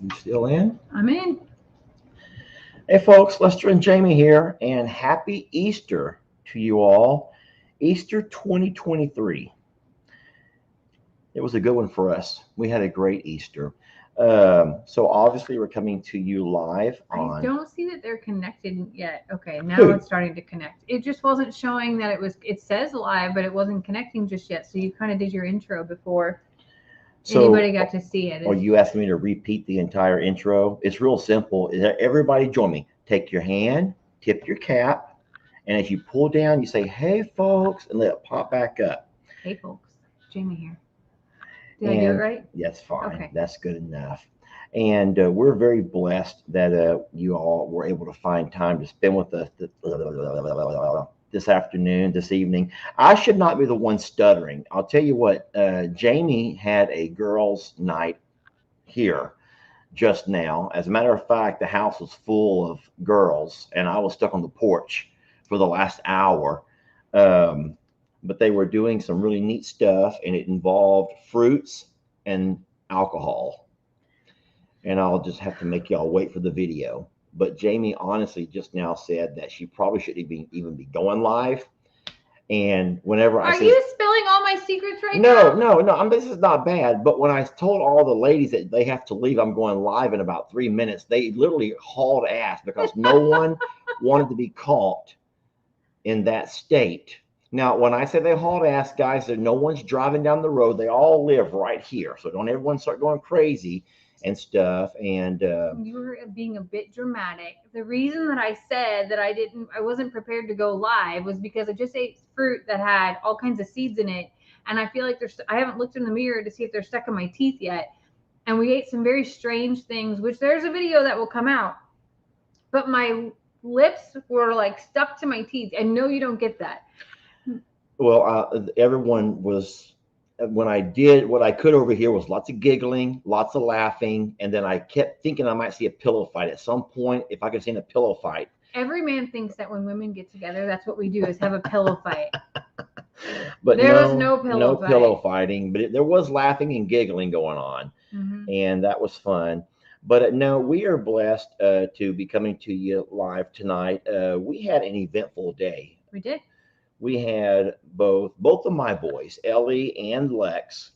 You still in? I'm in. Hey, folks, Lester and Jamie here, and happy Easter to you all. Easter 2023. It was a good one for us. We had a great Easter. So, obviously, we're coming to you live I on don't see that they're connected yet. Okay, now who? it's starting to connect. It just wasn't showing that it was. It says live, but it wasn't connecting just yet. So you kind of did your intro before So, anybody got to see it. are you asking me to repeat the entire intro? It's real simple. Everybody join me. Take your hand, tip your cap, and as you pull down, you say, "Hey, folks," and let it pop back up. Hey, folks, Jamie here. Did I do it And right? that's fine. Okay. That's good enough. And we're very blessed that you all were able to find time to spend with us this afternoon, this evening. I should not be the one stuttering. I'll tell you what, Jamie had a girls' night here just now. As a matter of fact, the house was full of girls, and I was stuck on the porch for the last hour. Um, but they were doing some really neat stuff, and it involved fruits and alcohol. And I'll just have to make y'all wait for the video. But Jamie honestly just now said that she probably shouldn't even be going live. And whenever I Are said, you spilling all my secrets right no, now? no, no. This is not bad. But when I told all the ladies that they have to leave, I'm going live in about 3 minutes. They literally hauled ass because no one wanted to be caught in that state. Now, when I say they hauled ass, guys, that no one's driving down the road. They all live right here, so don't everyone start going crazy and stuff. And You were being a bit dramatic. The reason that I said that I wasn't prepared to go live was because I just ate fruit that had all kinds of seeds in it, and I feel like I haven't looked in the mirror to see if they're stuck in my teeth yet. And we ate some very strange things, which there's a video that will come out, but my lips were like stuck to my teeth. And no, you don't get that. well, everyone was. When I did what I could over here was lots of giggling, lots of laughing, and then I kept thinking I might see a pillow fight at some point. If I could see a pillow fight, Every man thinks that when women get together, that's what we do is have a pillow fight. but There was no, no no pillow pillow fight. fighting. But there was laughing and giggling going on, Hmm. and that was fun. But no, we are blessed to be coming to you live tonight. We had an eventful day. We did. We had both of my boys, Ellie and Lex,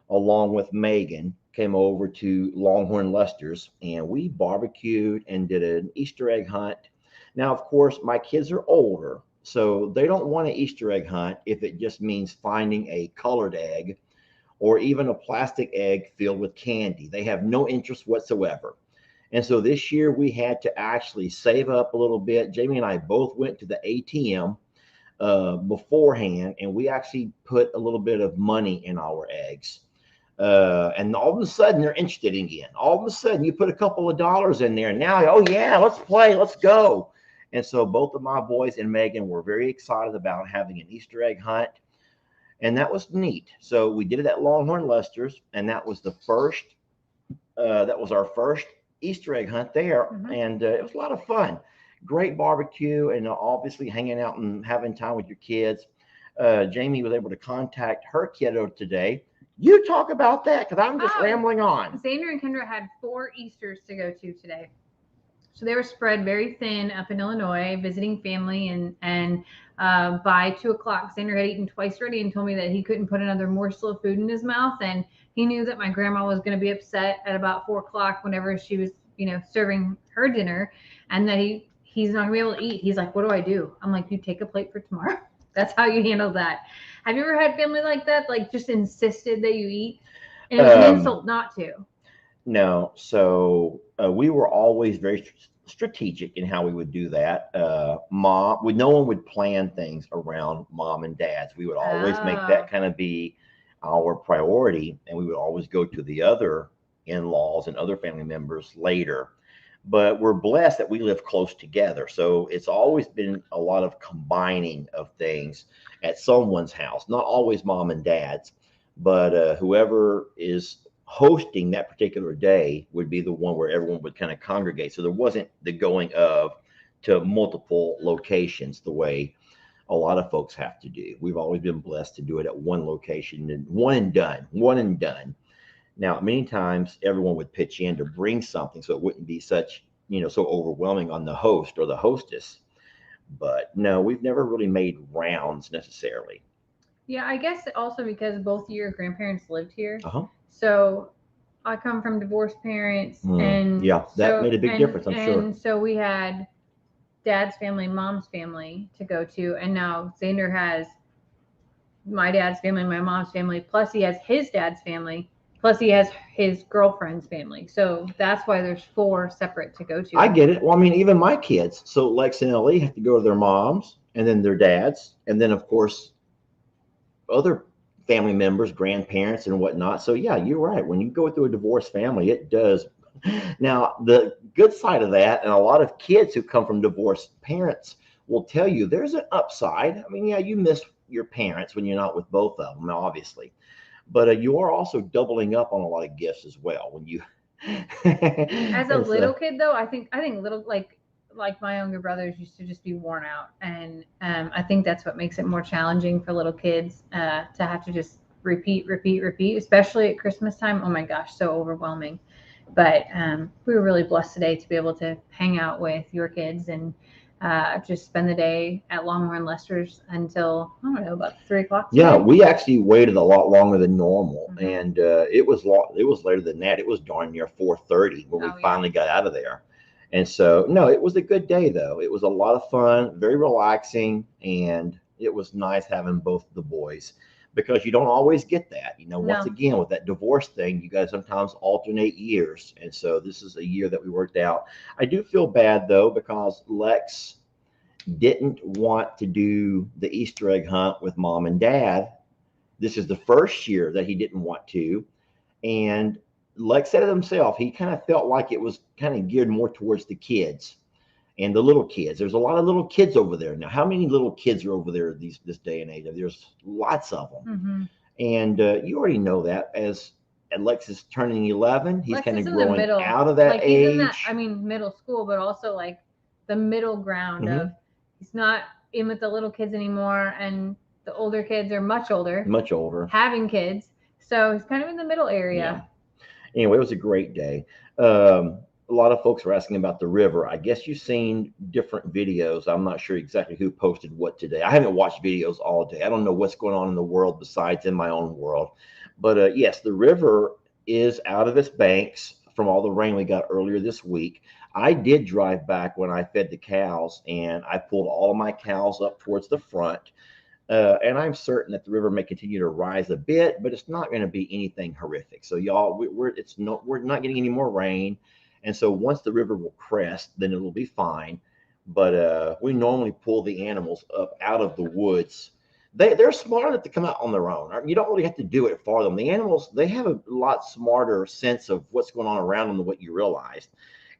along with Megan, came over to Longhorn Lester's, and we barbecued and did an Easter egg hunt. Now, of course, my kids are older, so they don't want an Easter egg hunt if it just means finding a colored egg or even a plastic egg filled with candy. They have no interest whatsoever. And so this year we had to actually save up a little bit. Jamie and I both went to the ATM beforehand, and we actually put a little bit of money in our eggs. And all of a sudden, they're interested again. All of a sudden, you put a couple of dollars in there, and now, oh yeah, let's play, let's go. And so both of my boys and Megan were very excited about having an Easter egg hunt, and that was neat. So we did it at Longhorn Lester's, and that was the first. That was our first Easter egg hunt there, Hmm. and it was a lot of fun. Great barbecue, and obviously hanging out and having time with your kids. Jamie was able to contact her kiddo today. You talk about that because I'm just Oh, rambling on. Xander and Kendra had 4 Easters to go to today. So they were spread very thin up in Illinois, visiting family, and by 2 o'clock, Xander had eaten twice already and told me that he couldn't put another morsel of food in his mouth, and he knew that my grandma was going to be upset at about 4 o'clock whenever she was, serving her dinner, and that he's not going to be able to eat. He's like, "What do I do?" I'm like, "You take a plate for tomorrow." That's how you handle that. Have you ever had family like that? Like just insisted that you eat, and it was an Um, insult not to. no, so we were always very strategic in how we would do that. No one would plan things around mom and dad's. We would always make that Oh. kind of be our priority, and we would always go to the other in-laws and other family members later. But we're blessed that we live close together, so it's always been a lot of combining of things at someone's house. Not always mom and dad's, but whoever is hosting that particular day would be the one where everyone would kind of congregate. So there wasn't the going of to multiple locations the way a lot of folks have to do. We've always been blessed to do it at one location and one and done, one and done. Now, many times everyone would pitch in to bring something so it wouldn't be such, so overwhelming on the host or the hostess. But no, we've never really made rounds necessarily. Yeah, I guess also because both of your grandparents lived here. Uh huh. So I come from divorced parents, and Yeah, that made a big difference, I'm sure. and so we had dad's family, mom's family to go to, and now Xander has my dad's family, my mom's family, plus he has his dad's family, plus he has his girlfriend's family. So that's why there's four separate to go to. I get it. Well, I mean, even my kids. So Lex and Ellie have to go to their moms and then their dads, and then of course other family members, grandparents, and whatnot. So yeah, you're right. When you go through a divorced family, it does. Now, the good side of that, and a lot of kids who come from divorced parents will tell you there's an upside. I mean, yeah, you miss your parents when you're not with both of them, obviously, but you are also doubling up on a lot of gifts as well when you. As a little kid, though, I think little like my younger brothers used to just be worn out, and I think that's what makes it more challenging for little kids to have to just repeat, especially at Christmas time. Oh my gosh, so overwhelming. But we were really blessed today to be able to hang out with your kids and just spend the day at Longhorn Lester's until I don't know about 3 o'clock. Yeah, Today. we actually waited a lot longer than normal, Mhm. and it was It was later than that. It was darn near 4:30 when we Oh, yeah. finally got out of there. And so, no, it was a good day though. It was a lot of fun, very relaxing, and it was nice having both the boys because you don't always get that. Once No. again with that divorce thing, you guys sometimes alternate years, and so this is a year that we worked out. I do feel bad though because Lex didn't want to do the Easter egg hunt with mom and dad. This is the first year that he didn't want to. And Lex said it himself, he kind of felt like it was kind of geared more towards the kids and the little kids. There's a lot of little kids over there now. How many little kids are over there this day and age? There's lots of them. Mm-hmm. And you already know that and Lex is turning 11. He's kind of growing out of that age. He's in that, middle school, but also like the middle ground of he's not in with the little kids anymore, and the older kids are much older, having kids. So he's kind of in the middle area. Yeah. Anyway, it was a great day. A lot of folks were asking about the river. I guess you've seen different videos. I'm not sure exactly who posted what today. I haven't watched videos all day. I don't know what's going on in the world besides in my own world. But yes, the river is out of its banks from all the rain we got earlier this week. I did drive back when I fed the cows, and I pulled all of my cows up towards the front. And I'm certain that the river may continue to rise a bit, but it's not going to be anything horrific. So y'all, we're not getting any more rain, and so once the river will crest, then it'll be fine. But we normally pull the animals up out of the woods. They're smart enough to come out on their own. You don't really have to do it for them. The animals, they have a lot smarter sense of what's going on around them than what you realize.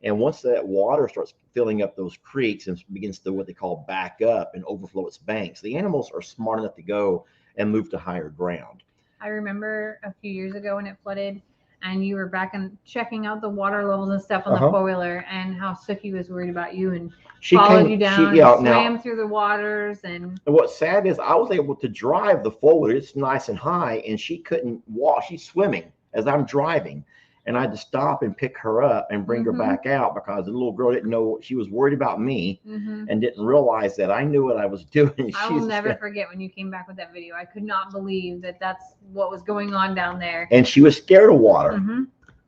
And once that water starts filling up those creeks and begins to what they call back up and overflow its banks, the animals are smart enough to go and move to higher ground. I remember a few years ago when it flooded and you were back and checking out the water levels and stuff on the four-wheeler, and how Sookie was worried about you and followed you down, swam through the waters. And what's sad is I was able to drive the four-wheeler. It's nice and high, and she couldn't walk. She's swimming as I'm driving. And I had to stop and pick her up and bring her back out because the little girl didn't know. She was worried about me and didn't realize that I knew what I was doing. I will never forget when you came back with that video. I could not believe that that's what was going on down there. And she was scared of water.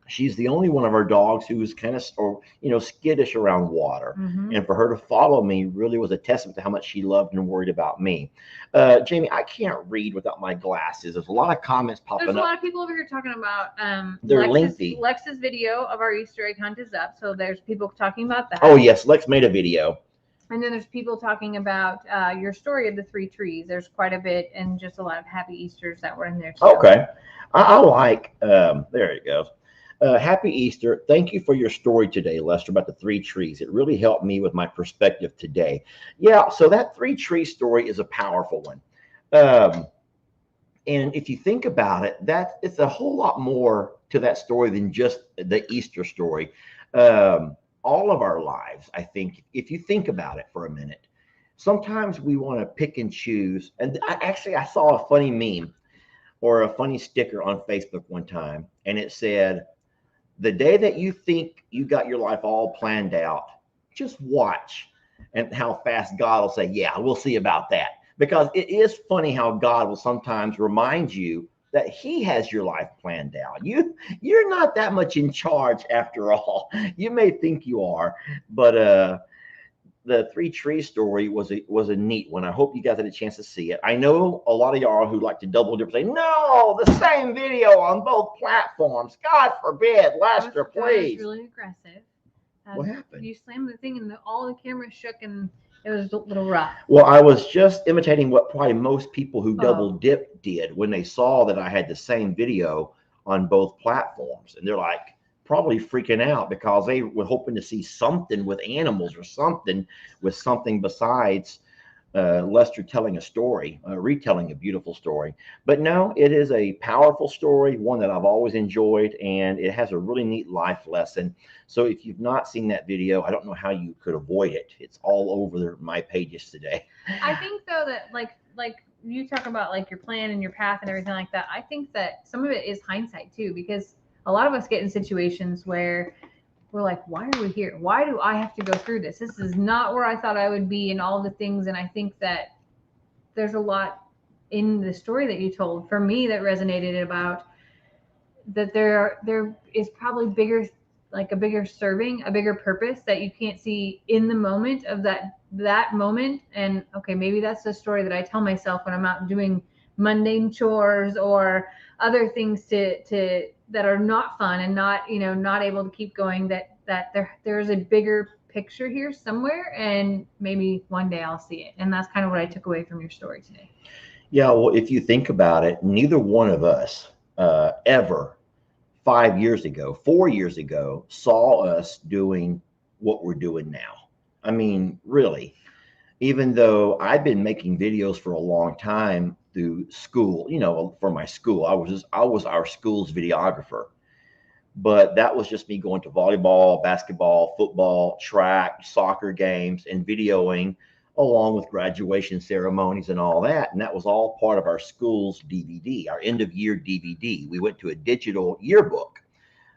She's the only one of our dogs who was kind of, skittish around water. And for her to follow me really was a testament to how much she loved and worried about me. Jamie, I can't read without my glasses. There's a lot of comments popping up. There's a lot of people over here talking about they're lengthy. Lex's video of our Easter egg hunt is up. So there's people talking about that. Oh, yes. Lex made a video. And then there's people talking about your story of the 3 trees. There's quite a bit, and just a lot of happy Easters that were in there too. Okay. I like, there it goes. Happy Easter. Thank you for your story today, Lester, about the 3 trees. It really helped me with my perspective today. Yeah, so that 3 tree story is a powerful one. And if you think about it, it's a whole lot more to that story than just the Easter story. All of our lives, I think, if you think about it for a minute, sometimes we want to pick and choose. And I saw a funny meme. or a funny sticker on Facebook one time, and it said, "The day that you think you got your life all planned out, just watch and how fast God will say, 'Yeah, we'll see about that.'" Because it is funny how God will sometimes remind you that He has your life planned out. You're not that much in charge after all. You may think you are, but the three tree story was a neat one. I hope you guys had a chance to see it. I know a lot of y'all who like to double dip say, "No, the same video on both platforms. God forbid, Lester, That was please." really aggressive. What happened? You slammed the thing, and all the cameras shook, and it was a little rough. Well, I was just imitating what probably most people who double Oh. dip did when they saw that I had the same video on both platforms, and they're like probably freaking out because they were hoping to see something with animals or something with something besides Lester telling a story, retelling a beautiful story. But no, it is a powerful story, one that I've always enjoyed, and it has a really neat life lesson. So if you've not seen that video, I don't know how you could avoid it. It's all over my pages today. I think though that like you talk about like your plan and your path and everything like that. I think that some of it is hindsight too, because a lot of us get in situations where we're like, why are we here? Why do I have to go through this? This is not where I thought I would be, and all the things. And I think that there's a lot in the story that you told for me that resonated about that there is probably bigger, like a bigger serving, a bigger purpose that you can't see in the moment of that moment. And okay, maybe that's the story that I tell myself when I'm out doing mundane chores or other things to that are not fun and not, not able to keep going, that there's a bigger picture here somewhere, and maybe one day I'll see it. And that's kind of what I took away from your story today. Yeah, well, if you think about it, neither one of us ever 5 years ago, 4 years ago, saw us doing what we're doing now. I mean, really, even though I've been making videos for a long time through school, for my school, I was our school's videographer. But that was just me going to volleyball, basketball, football, track, soccer games, and videoing along with graduation ceremonies and all that. And that was all part of our school's DVD, our end of year DVD. We went to a digital yearbook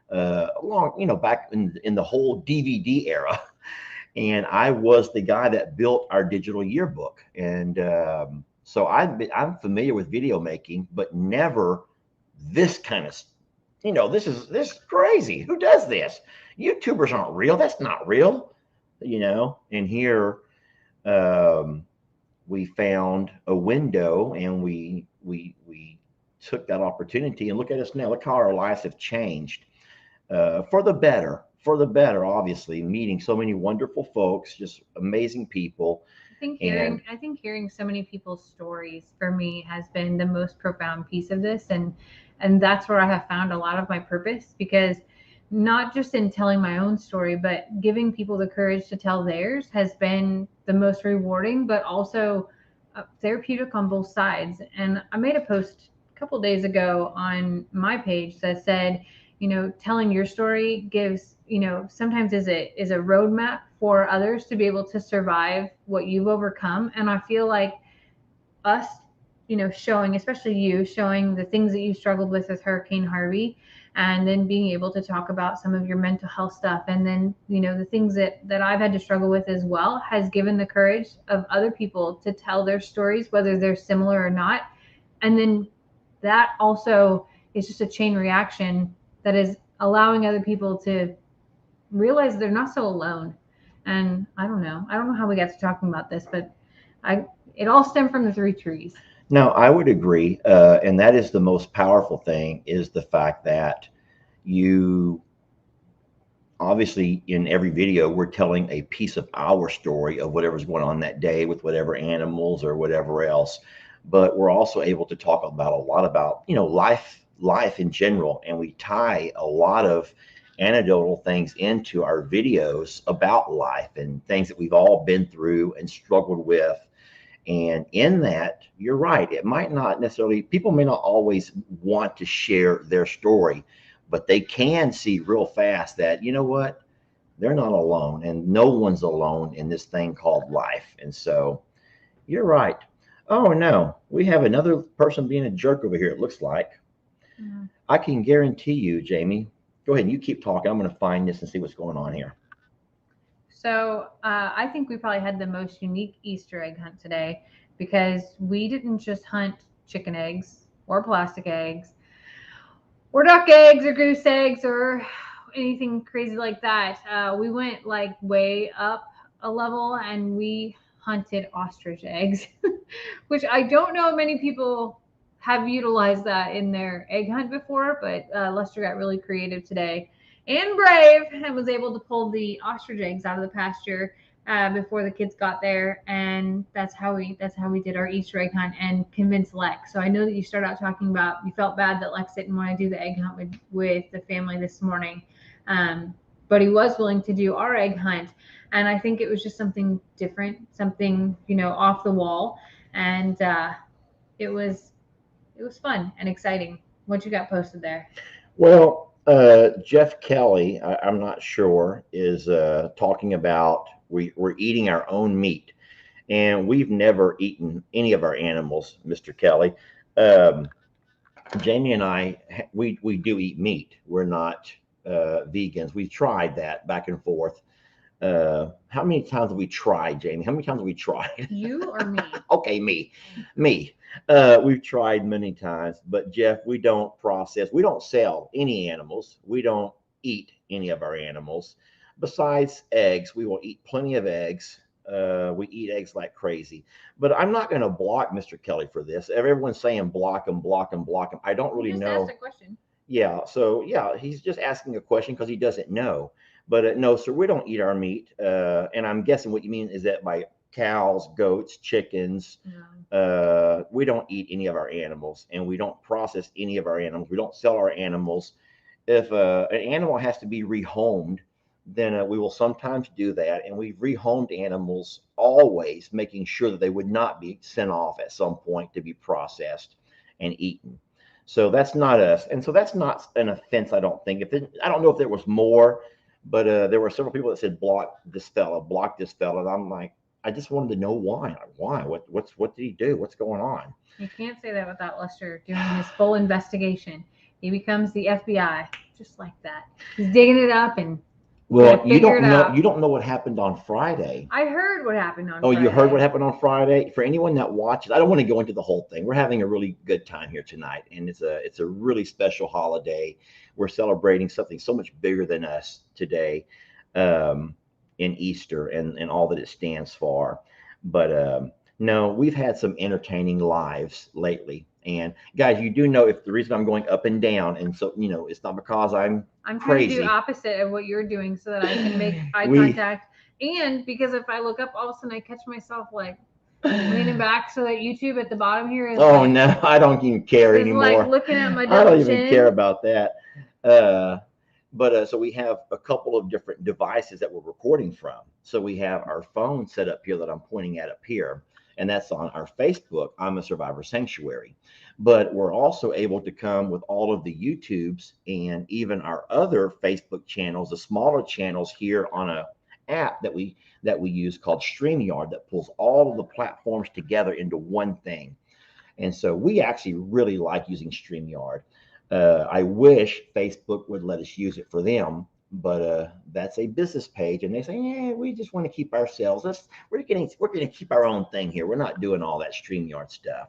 back in the whole DVD era. And I was the guy that built our digital yearbook. And so I'm familiar with video making, but never this kind of, this is crazy. Who does this? YouTubers aren't real. That's not real, And here we found a window, and we took that opportunity, and look at us now. Look how our lives have changed for the better. For the better, obviously, meeting so many wonderful folks, just amazing people. I think hearing so many people's stories for me has been the most profound piece of this, and that's where I have found a lot of my purpose, because not just in telling my own story, but giving people the courage to tell theirs has been the most rewarding, but also therapeutic on both sides. And I made a post a couple days ago on my page that said, telling your story gives, sometimes is a roadmap for others to be able to survive what you've overcome. And I feel like us, showing, especially you, showing the things that you struggled with Hurricane Harvey, and then being able to talk about some of your mental health stuff, and then, the things that I've had to struggle with as well, has given the courage of other people to tell their stories, whether they're similar or not. And then that also is just a chain reaction that is allowing other people to realize they're not so alone. And I don't know how we got to talking about this, but it all stemmed from the three trees. No, I would agree. And that is the most powerful thing, is the fact that you obviously, in every video, we're telling a piece of our story of whatever's going on that day with whatever animals or whatever else. But we're also able to talk about a lot about, life in general. And we tie a lot of anecdotal things into our videos about life and things that we've all been through and struggled with. And in that, you're right. It might not necessarily, people may not always want to share their story, but they can see real fast that, you know what, they're not alone, and no one's alone in this thing called life. And so you're right. Oh no, we have another person being a jerk over here, it looks like. Mm. I can guarantee you, Jamie. Go ahead and you keep talking. I'm going to find this and see what's going on here. So I think we probably had the most unique Easter egg hunt today because we didn't just hunt chicken eggs or plastic eggs or duck eggs or goose eggs or anything crazy like that. We went like way up a level and we hunted ostrich eggs, which I don't know many people have utilized that in their egg hunt before, but Lester got really creative today and brave and was able to pull the ostrich eggs out of the pasture before the kids got there, and that's how we did our Easter egg hunt and convinced Lex. So I know that you started out talking about you felt bad that Lex didn't want to do the egg hunt with the family this morning, but he was willing to do our egg hunt, and I think it was just something different, something off the wall, and it was it was fun and exciting. What you got posted there? Well, Jeff Kelly, I'm not sure, is talking about we're eating our own meat, and we've never eaten any of our animals, Mr. Kelly. Um, Jamie and I, we do eat meat. We're not vegans. We tried that back and forth. How many times have we tried, Jamie? How many times have we tried? You or me? Okay, me. We've tried many times, but Jeff, we don't process, we don't sell any animals. We don't eat any of our animals. Besides eggs, we will eat plenty of eggs. We eat eggs like crazy. But I'm not going to block Mr. Kelly for this. Everyone's saying block him, block him, block him. I don't You really just asked a know. question. Yeah, so yeah, he's just asking a question because he doesn't know. But no, sir, we don't eat our meat. And I'm guessing what you mean is that by cows, goats, chickens, No. we don't eat any of our animals, and we don't process any of our animals. We don't sell our animals. If an animal has to be rehomed, then we will sometimes do that. And we've rehomed animals always, making sure that they would not be sent off at some point to be processed and eaten. So that's not us, and so that's not an offense. I don't think. I don't know if there was more, but there were several people that said block this fella, and I'm like, I just wanted to know why. Why? What did he do? What's going on? You can't say that without Lester doing his full investigation. He becomes the FBI, just like that. He's digging it up and trying Well, to figure it you out. don't know what happened on Friday. I heard what happened on Oh, you heard what Friday. happened on Friday? For anyone that watches, I don't want to go into the whole thing. We're having a really good time here tonight, and it's a really special holiday. We're celebrating something so much bigger than us today, um, in Easter and all that it stands for. But no, we've had some entertaining lives lately. And guys, you do know if the reason I'm going up and down, and so it's not because I'm I'm trying to do crazy. opposite of what you're doing so that I can make eye We contact. And because if I look up, all of a sudden I catch myself like leaning back so that YouTube at the bottom here is Oh like no, I don't even care anymore. looking at my I double don't even care chin. about that. Uh, but so we have a couple of different devices that we're recording from. So we have our phone set up here that I'm pointing at up here, and that's on our Facebook. I'm a Survivor Sanctuary. But we're also able to come with all of the YouTubes and even our other Facebook channels, the smaller channels here on a app that we use called StreamYard that pulls all of the platforms together into one thing. And so we actually really like using StreamYard. I wish Facebook would let us use it for them, but that's a business page, and they say, "Yeah, we just want to keep ourselves. We're gonna keep our own thing here. We're not doing all that StreamYard stuff."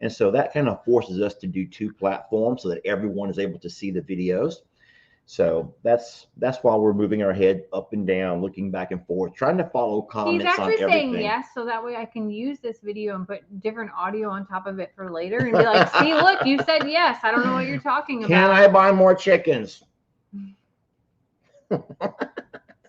And so that kind of forces us to do two platforms so that everyone is able to see the videos. So that's why we're moving our head up and down, looking back and forth, trying to follow He's comments on actually saying everything. yes, so that way I can use this video and put different audio on top of it for later and be like, see, look, you said yes. I don't know what you're talking Can about. I buy more chickens?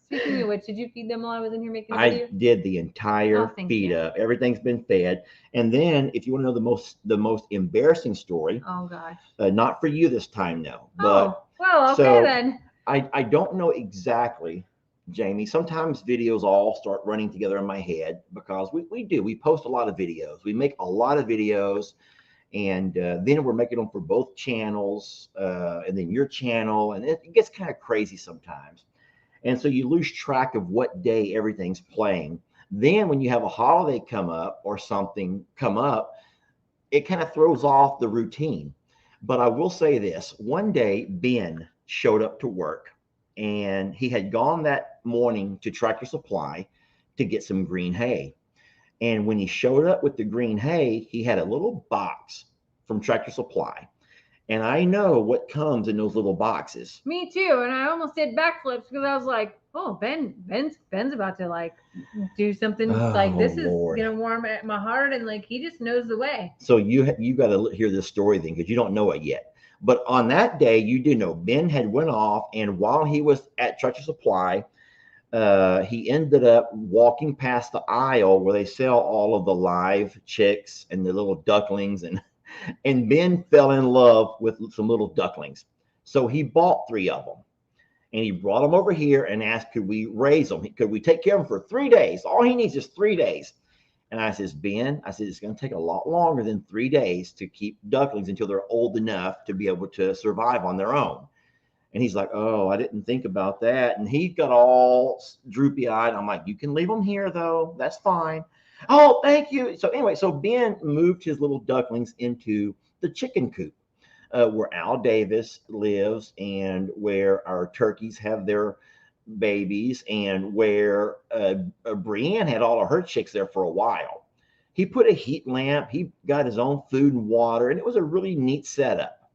Speaking of which, did you feed them while I was in here making a I video? did the Oh, entire thank feed you. up. Everything's been fed. And then, if you want to know the most embarrassing story, Oh gosh. not for you this time, no, but Oh, well, okay so then. I don't know exactly, Jamie. Sometimes videos all start running together in my head because we post a lot of videos. We make a lot of videos, and then we're making them for both channels, and then your channel, and it gets kind of crazy sometimes. And so you lose track of what day everything's playing. Then when you have a holiday come up or something come up, it kind of throws off the routine. But I will say this, one day Ben showed up to work and he had gone that morning to Tractor Supply to get some green hay. And when he showed up with the green hay, he had a little box from Tractor Supply. And I know what comes in those little boxes. Me too. And I almost did backflips because I was like, oh, Ben's about to like do something like this is Lord. gonna warm my heart, and like he just knows the way. So you got to hear this story then because you don't know it yet. But on that day, you did know Ben had went off, and while he was at Tractor Supply, he ended up walking past the aisle where they sell all of the live chicks and the little ducklings, and Ben fell in love with some little ducklings. So he bought 3 of them and he brought them over here and asked, could we raise them? Could we take care of them for 3 days? All he needs is 3 days. And I says, Ben, I said, it's going to take a lot longer than 3 days to keep ducklings until they're old enough to be able to survive on their own. And he's like, oh, I didn't think about that. And he got all droopy eyed. I'm like, you can leave them here though. That's fine. Oh, thank you. So anyway, so Ben moved his little ducklings into the chicken coop where Al Davis lives and where our turkeys have their babies and where Brienne had all of her chicks there for a while. He put a heat lamp. He got his own food and water, and it was a really neat setup.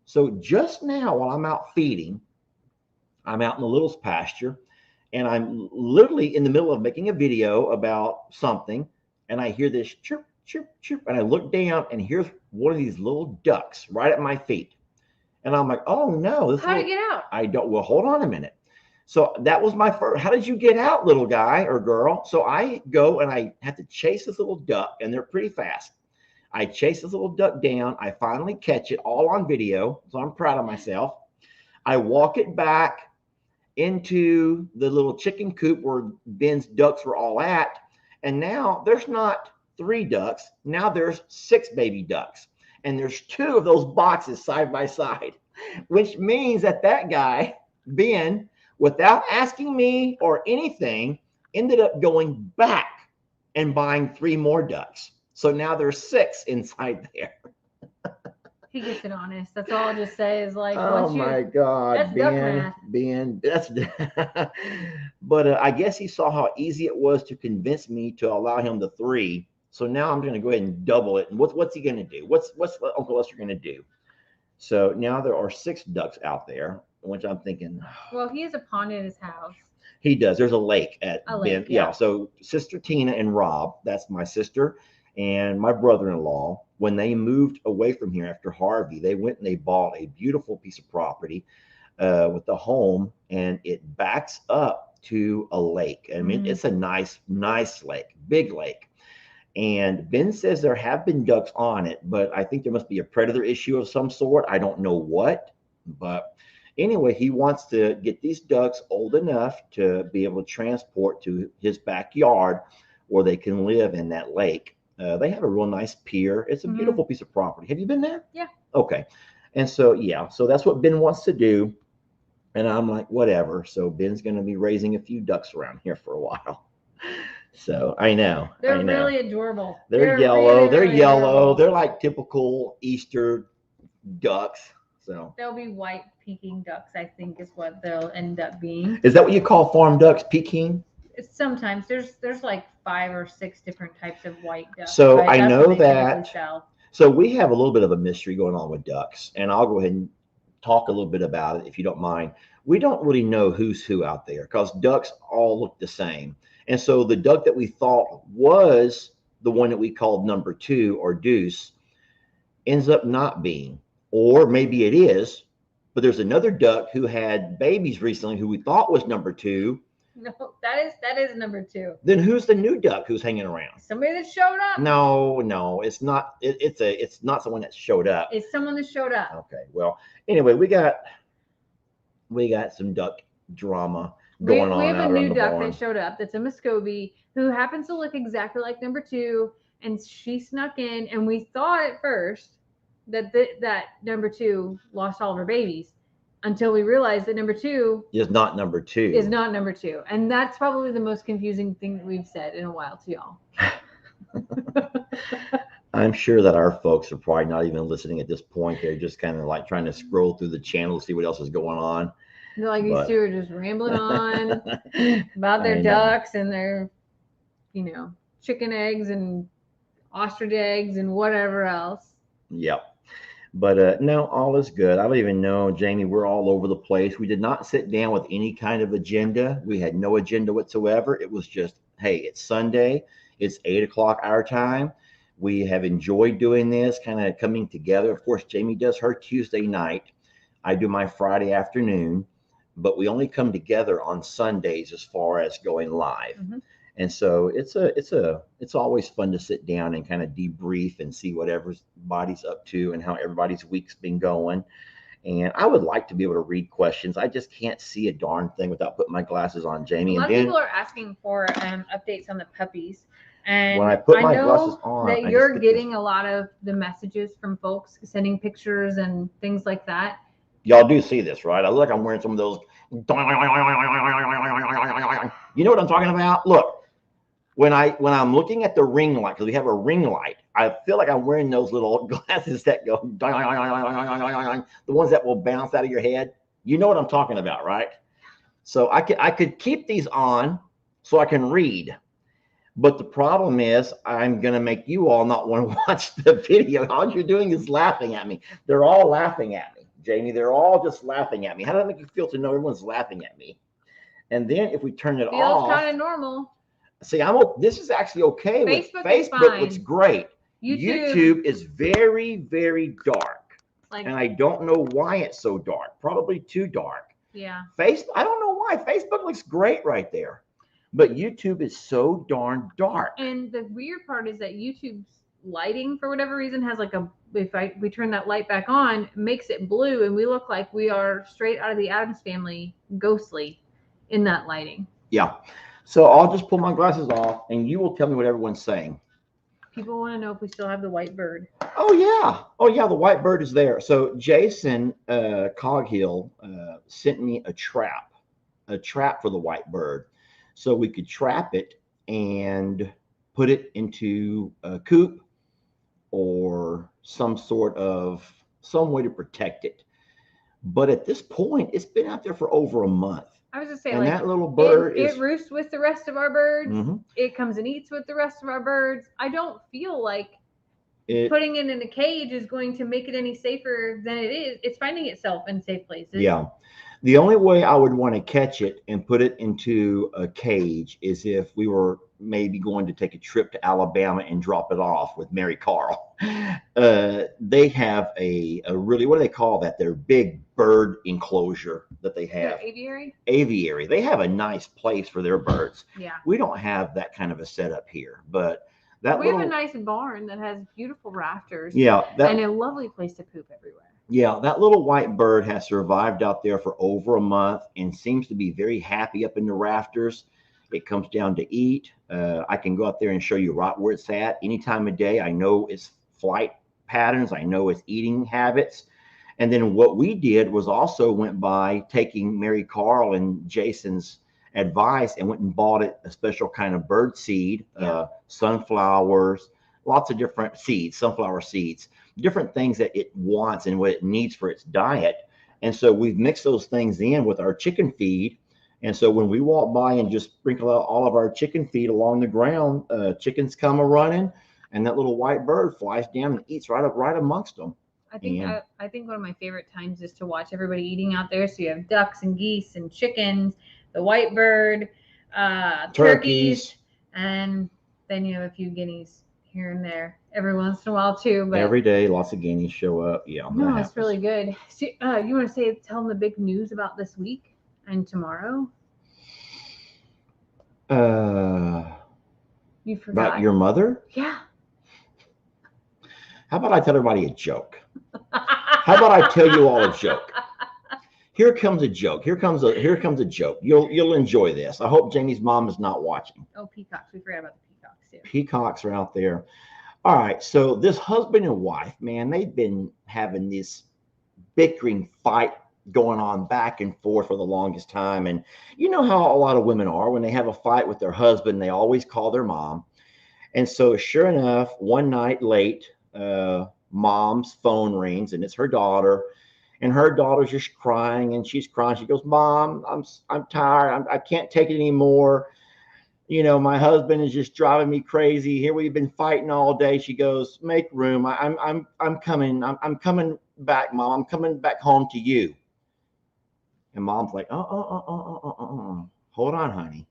So just now while I'm out feeding, I'm out in the Littles pasture, and I'm literally in the middle of making a video about something, and I hear this chirp, chirp, chirp, and I look down, and here's one of these little ducks right at my feet. And I'm like, oh no. How to get out? I don't, well, hold on a minute. So that was my first, how did you get out, little guy or girl? So I go and I have to chase this little duck, and they're pretty fast. I chase this little duck down. I finally catch it all on video. So I'm proud of myself. I walk it back into the little chicken coop where Ben's ducks were all at. And now there's not 3 ducks. Now there's 6 baby ducks. And there's 2 of those boxes side by side, which means that guy, Ben, without asking me or anything, ended up going back and buying 3 more ducks. So now there's 6 inside there. He gets it honest. That's all I'll just say is like, oh my God, that's Ben, that's. But I guess he saw how easy it was to convince me to allow him the 3. So now I'm going to go ahead and double it. And what's he going to do? What's Uncle Lester going to do? So now there are 6 ducks out there, which I'm thinking. Well, he has a pond in his house. He does. There's a lake at Ben. Lake, yeah. So Sister Tina and Rob, that's my sister and my brother-in-law, when they moved away from here after Harvey, they went and they bought a beautiful piece of property with a home, and it backs up to a lake. I mean, it's a nice lake, big lake. And Ben says there have been ducks on it, but I think there must be a predator issue of some sort. I don't know what, but anyway, he wants to get these ducks old enough to be able to transport to his backyard where they can live in that lake. They have a real nice pier. It's a beautiful piece of property. Have you been there? Yeah. Okay. And so, yeah, so that's what Ben wants to do. And I'm like, whatever. So Ben's going to be raising a few ducks around here for a while. So I know. They're really adorable. They're yellow. Really, they're yellow. Adorable. They're like typical Easter ducks. So they'll be white Peking ducks, I think is what they'll end up being. Is that what you call farm ducks, Peking? Sometimes there's like 5 or 6 different types of white ducks. So I know that. So we have a little bit of a mystery going on with ducks, and I'll go ahead and talk a little bit about it if you don't mind. We don't really know who's who out there because ducks all look the same. And so the duck that we thought was the one that we called number 2 or Deuce ends up not being, or maybe it is, but there's another duck who had babies recently who we thought was number 2. No, that is number 2. Then who's the new duck who's hanging around? Somebody that showed up. No, it's not. It's not someone that showed up. It's someone that showed up. Okay. Well, anyway, we got some duck drama going on. We have a new duck that showed up. That's a Muscovy who happens to look exactly like number 2, and she snuck in. And we thought at first that that number 2 lost all of her babies until we realized that number 2 Is not number 2. is not number 2. And that's probably the most confusing thing that we've said in a while to y'all. I'm sure that our folks are probably not even listening at this point. They're just kind of like trying to scroll through the channel, see what else is going on. They're like, these two are just rambling on about I their know. ducks and their, chicken eggs and ostrich eggs and whatever else. Yep. But no, all is good. I don't even know, Jamie, we're all over the place. We did not sit down with any kind of agenda. We had no agenda whatsoever. It was just, hey, it's Sunday. It's 8 o'clock our time. We have enjoyed doing this, kind of coming together. Of course, Jamie does her Tuesday night. I do my Friday afternoon, but we only come together on Sundays as far as going live. Mhm. And so it's always fun to sit down and kind of debrief and see what everybody's up to and how everybody's week's been going. And I would like to be able to read questions. I just can't see a darn thing without putting my glasses on, A Jamie. lot And of then people are asking for updates on the puppies. And when I put my know glasses on, that I just you're get this- getting a lot of the messages from folks sending pictures and things like that. Y'all do see this, right? I look like I'm wearing some of those. You know what I'm talking about? Look, when I'm looking at the ring light, because we have a ring light, I feel like I'm wearing those little glasses that go, the ones that will bounce out of your head. You know what I'm talking about, right? So I could keep these on so I can read. But the problem is I'm going to make you all not want to watch the video. All you're doing is laughing at me. They're all laughing at me, Jamie. They're all just laughing at me. How does that make you feel to know everyone's laughing at me? And then if we turn it Feels off, kind of normal. see, this is actually okay with Facebook is Facebook. fine. Looks great. YouTube YouTube is very, very dark. like, And I don't know why it's so dark. Probably too dark. yeah. I don't know why. Facebook looks great right there. But YouTube is so darn dark. And the weird part is that YouTube's lighting, for whatever reason, has like we turn that light back on, makes it blue, and we look like we are straight out of the Addams Family, ghostly in that lighting. Yeah. So I'll just pull my glasses off and you will tell me what everyone's saying. People want to know if we still have the white bird. Oh, yeah. Oh, yeah. The white bird is there. So Jason Coghill sent me a trap for the white bird. So we could trap it and put it into a coop or some way to protect it. But at this point, it's been out there for over a month. I was just saying, And like, that little bird it roosts with the rest of our birds. Mhm. It comes and eats with the rest of our birds. I don't feel like It- putting it in a cage is going to make it any safer than it is. It's finding itself in safe places. Yeah. The only way I would want to catch it and put it into a cage is if we were maybe going to take a trip to Alabama and drop it off with Mary Carl. They have a really, what do they call that? Their big bird enclosure that they have. Aviary? Aviary. They have a nice place for their birds. Yeah. We don't have that kind of a setup here, but that We little, have a nice barn that has beautiful rafters. yeah, that, and a lovely place to poop everywhere. yeah, that little white bird has survived out there for over a month and seems to be very happy up in the rafters. It comes down to eat. I can go out there and show you right where it's at any time of day. I know its flight patterns. I know its eating habits. And then what we did was also went by taking Mary Carl and Jason's advice and went and bought it a special kind of bird seed, sunflowers, lots of different seeds, sunflower seeds, different things that it wants and what it needs for its diet. And so we've mixed those things in with our chicken feed. And so when we walk by and just sprinkle out all of our chicken feed along the ground, chickens come a running, and that little white bird flies down and eats right amongst them. I think one of my favorite times is to watch everybody eating out there. So you have ducks and geese and chickens, the white bird, turkeys, and then you have a few guineas here and there every once in a while too. But every day, lots of guineas show up. Yeah, no, it's really good. So, you want to tell them the big news about this week and tomorrow? You forgot About your mother? Yeah. How about I tell everybody a joke? How about I tell you all a joke? Here comes a joke. Here comes a joke. You'll enjoy this. I hope Jamie's mom is not watching. Oh, peacocks. We forgot about the peacocks too. Peacocks are out there. All right. So this husband and wife, man, they've been having this bickering fight going on back and forth for the longest time. And you know how a lot of women are when they have a fight with their husband, they always call their mom. And so, sure enough, one night late, mom's phone rings and it's her daughter. And her daughter's just crying and she's crying. She goes, "Mom, I'm tired. I can't take it anymore. You know, my husband is just driving me crazy. Here we've been fighting all day." She goes, "Make room. I'm coming. I'm coming back, Mom. I'm coming back home to you." And mom's like, hold on, honey.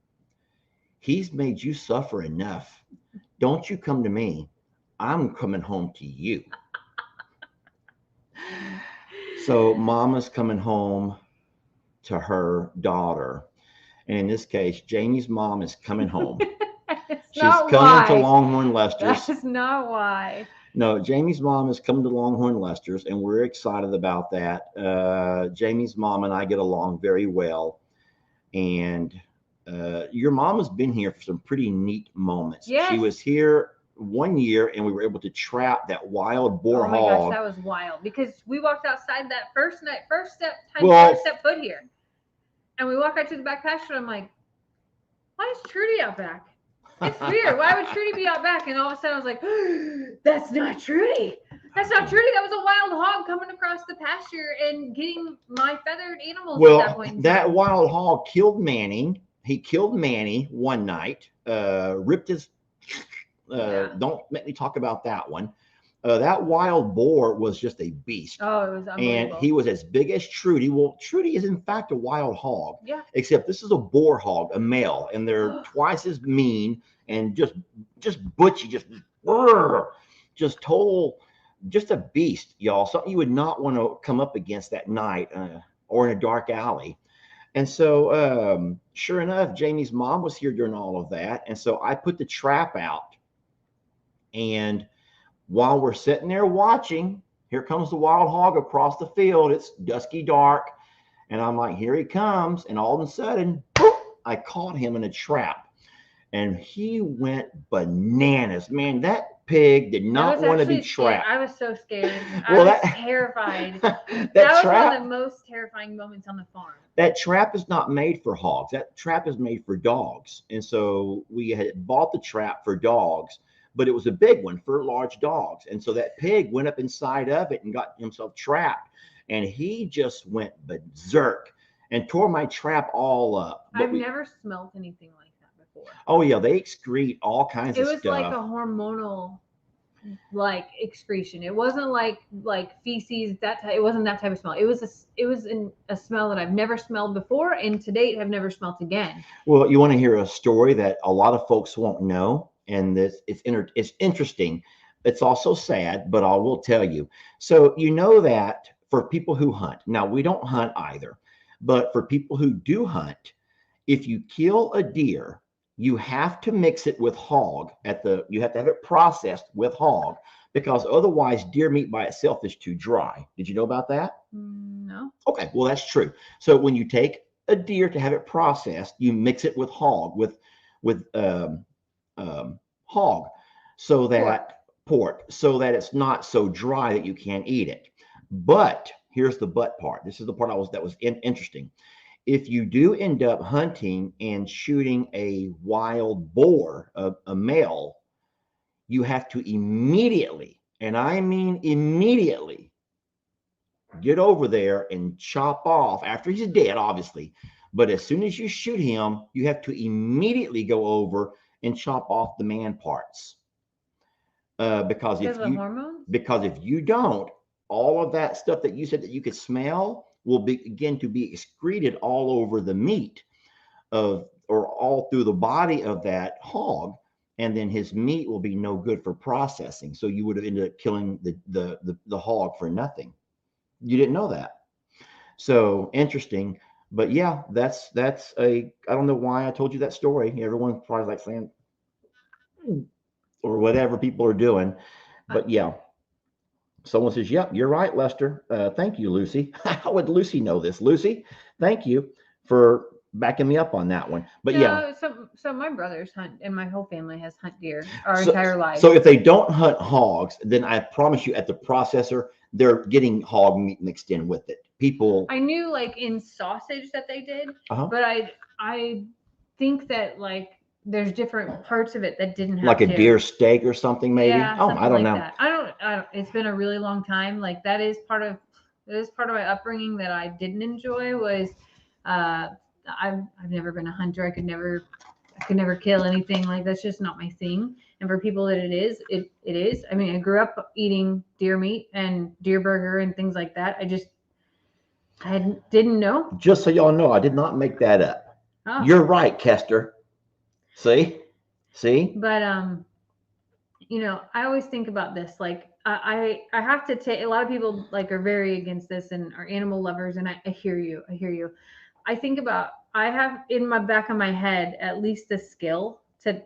He's made you suffer enough. Don't you come to me. I'm coming home to you. So mama's coming home to her daughter. And in this case, Jamie's mom is coming home. She's coming to Longhorn Lester's. That's not why. No, Jamie's mom is coming to Longhorn Lester's, and we're excited about that. Jamie's mom and I get along very well. And your mom has been here for some pretty neat moments. Yes. She was here one year, and we were able to trap that wild boar hog. Oh my gosh, that was wild. Because we walked outside that first step foot here. And we walk out to the back pasture, and I'm like, why is Trudy out back? It's weird. Why would Trudy be out back? And all of a sudden I was like, that's not Trudy. That's not Trudy. That was a wild hog coming across the pasture and getting my feathered animals at that point. That wild hog killed Manny. He killed Manny one night, ripped his, don't make me talk about that one. That wild boar was just a beast. Oh, it was unbelievable. And he was as big as Trudy. Well, Trudy is in fact a wild hog. Yeah. Except this is a boar hog, a male, and they're twice as mean and just butchy, just total, just a beast, y'all. Something you would not want to come up against that night or in a dark alley. And so, sure enough, Jamie's mom was here during all of that. And so I put the trap out, and while we're sitting there watching, here comes the wild hog across the field. It's dusky dark. And I'm like, here he comes. And all of a sudden, boop, I caught him in a trap. And he went bananas. Man, that pig did not want to be trapped. I was so scared. I was terrified. that was one of the most terrifying moments on the farm. That trap is not made for hogs. That trap is made for dogs. And so we had bought the trap for dogs, but it was a big one for large dogs. And so that pig went up inside of it and got himself trapped. And he just went berserk and tore my trap all up. I've never smelled anything like that before. Oh, yeah. They excrete all kinds of stuff. It was like a hormonal excretion. It wasn't like feces. It wasn't that type of smell. It was a smell that I've never smelled before, and to date have never smelled again. Well, you want to hear a story that a lot of folks won't know, and it's interesting. It's also sad, but I will tell you. So you know that for people who hunt, now we don't hunt either, but for people who do hunt, if you kill a deer, you have to mix it with hog you have to have it processed with hog, because otherwise deer meat by itself is too dry. Did you know about that? No. Okay, well, that's true. So when you take a deer to have it processed, you mix it with hog, with hog, so that pork, so that it's not so dry that you can't eat it. But here's the but part. This is the part that was interesting. If you do end up hunting and shooting a wild boar, a male, you have to immediately, and I mean immediately, get over there and chop off, after he's dead, obviously. But as soon as you shoot him, you have to immediately go over and chop off the man parts. Because if you don't, all of that stuff that you said that you could smell will begin to be excreted all over the meat or all through the body of that hog, and then his meat will be no good for processing. So you would have ended up killing the hog for nothing. You didn't know that. So interesting. But yeah, that's I don't know why I told you that story. Everyone's probably like saying, or whatever people are doing. But yeah. Someone says, yep, you're right, Lester. Thank you, Lucy. How would Lucy know this? Lucy, thank you for backing me up on that one. But yeah. So my brothers hunt, and my whole family has hunt deer our entire life. So if they don't hunt hogs, then I promise you at the processor, they're getting hog meat mixed in with it. people. I knew like in sausage that they did, Uh-huh. but I think that like there's different parts of it that didn't have Like a hair. deer steak or something, maybe. Yeah, Oh, something I don't like know. that. I don't. It's been a really long time. Like that is part of my upbringing that I didn't enjoy. Was uh, I've never been a hunter. I could never kill anything. Like that's just not my thing. And for people that it is, it is. I mean, I grew up eating deer meat and deer burger and things like that. I didn't know. Just so y'all know, I did not make that up. Oh. You're right, Kester. See? But you know, I always think about this. Like I have to take. A lot of people like are very against this and are animal lovers, and I hear you. I hear you. I think about. I have in my back of my head at least the skill to.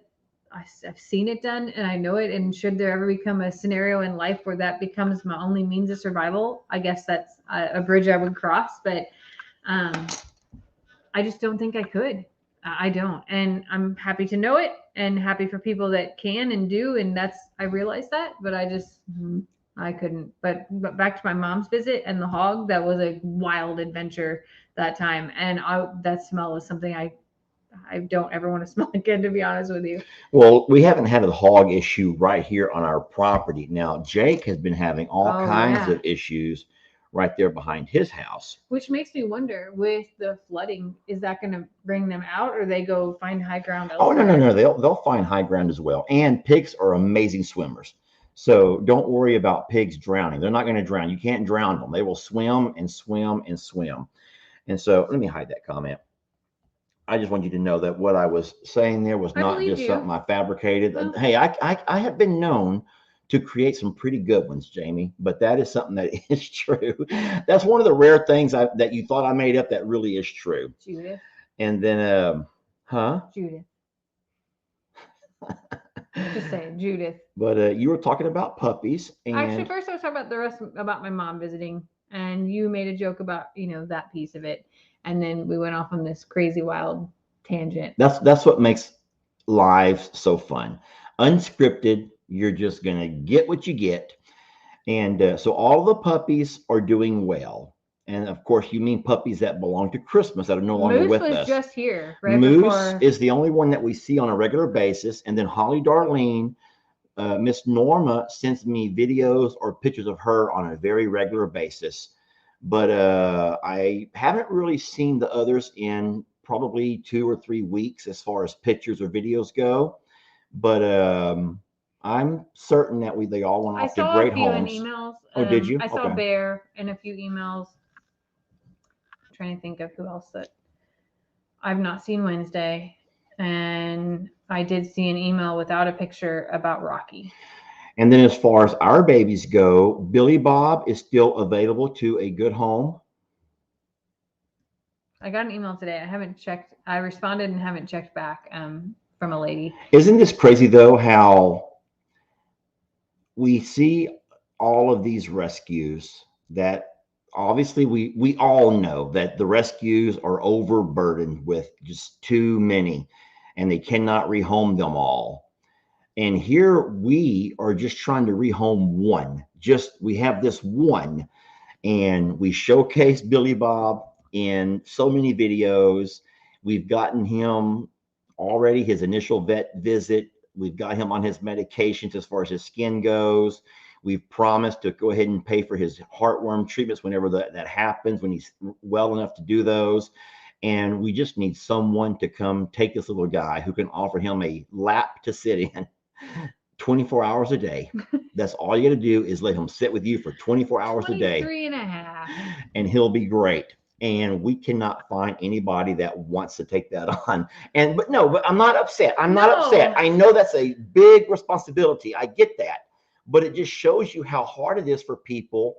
I've seen it done and I know it. And should there ever become a scenario in life where that becomes my only means of survival, I guess that's a bridge I would cross. But I just don't think I could. I don't. And I'm happy to know it and happy for people that can and do. And I realize that, but I couldn't. But back to my mom's visit and the hog, that was a wild adventure that time. And that smell was something I don't ever want to smell again, to be honest with you. Well, we haven't had a hog issue right here on our property. Now, Jake has been having all kinds of issues right there behind his house. Which makes me wonder, with the flooding, is that going to bring them out, or they go find high ground elsewhere? Oh, no. They'll find high ground as well. And pigs are amazing swimmers. So don't worry about pigs drowning. They're not going to drown. You can't drown them. They will swim and swim and swim. And so let me hide that comment. I just want you to know that what I was saying there was not just something I fabricated. No. Hey, I have been known to create some pretty good ones, Jamie, but that is something that is true. That's one of the rare things that you thought I made up that really is true. Judith. And then, Judith. Just saying, Judith. But you were talking about puppies. And actually, first I was talking about my mom visiting, and you made a joke about, that piece of it. And then we went off on this crazy wild tangent. That's what makes lives so fun. Unscripted. You're just going to get what you get. And so all the puppies are doing well. And of course, you mean puppies that belong to Christmas that are no longer with us. Moose was just here. Right Moose before... is the only one that we see on a regular basis. And then Holly Darlene, Miss Norma sends me videos or pictures of her on a very regular basis. But I haven't really seen the others in probably 2 or 3 weeks as far as pictures or videos go. But I'm certain that they all went off to great homes. I saw a few in emails. Oh, did you? I saw Bear in a few emails. I'm trying to think of who else that I've not seen Wednesday. And I did see an email without a picture about Rocky. And then as far as our babies go, Billy Bob is still available to a good home. I got an email today. I haven't checked. I responded and haven't checked back from a lady. Isn't this crazy, though, how we see all of these rescues that obviously we all know that the rescues are overburdened with just too many and they cannot rehome them all. And here we are just trying to rehome one. We have this one, and we showcase Billy Bob in so many videos. We've gotten him already his initial vet visit. We've got him on his medications as far as his skin goes. We've promised to go ahead and pay for his heartworm treatments whenever that happens, when he's well enough to do those. And we just need someone to come take this little guy who can offer him a lap to sit in 24 hours a day. That's all you got to do is let him sit with you for 24 hours a day. 23.5. And he'll be great. And we cannot find anybody that wants to take that on. But I'm not upset. I'm not upset. I know that's a big responsibility. I get that. But it just shows you how hard it is for people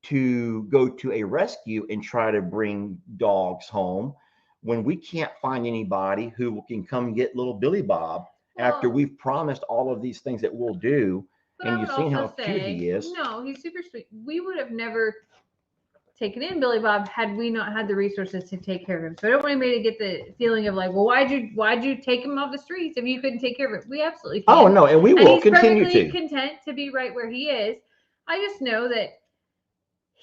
to go to a rescue and try to bring dogs home when we can't find anybody who can come get little Billy Bob after we've promised all of these things that we'll do. And you've seen how cute he is. No, he's super sweet. We would have never taken in Billy Bob had we not had the resources to take care of him. So I don't want anybody to get the feeling of like, well, why'd you take him off the streets if you couldn't take care of it? We absolutely can. Oh no, and we will continue to. He's perfectly content to be right where he is. I just know that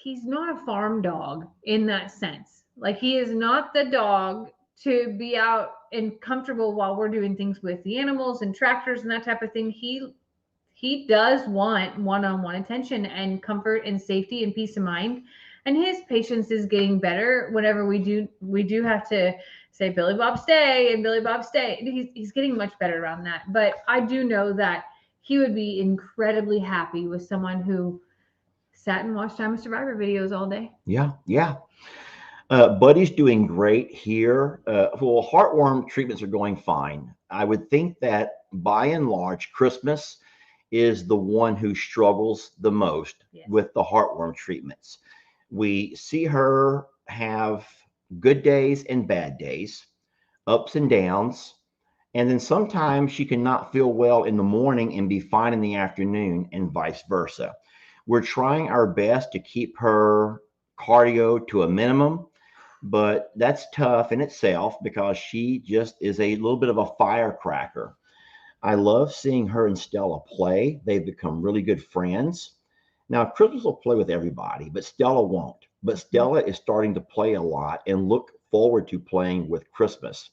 he's not a farm dog in that sense. Like he is not the dog to be out and comfortable while we're doing things with the animals and tractors and that type of thing. He does want one-on-one attention and comfort and safety and peace of mind. And his patience is getting better whenever we do have to say Billy Bob stay and Billy Bob stay. He's getting much better around that. But I do know that he would be incredibly happy with someone who sat and watched Time of Survivor videos all day. Yeah, yeah. Buddy's doing great here. Well, heartworm treatments are going fine. I would think that by and large, Christmas is the one who struggles the most Yes. with the heartworm treatments. We see her have good days and bad days, ups and downs. And then sometimes she cannot feel well in the morning and be fine in the afternoon, and vice versa. We're trying our best to keep her cardio to a minimum, but that's tough in itself because she just is a little bit of a firecracker. I love seeing her and Stella play. They've become really good friends. Now, Christmas will play with everybody, but Stella won't. But Stella is starting to play a lot and look forward to playing with Christmas,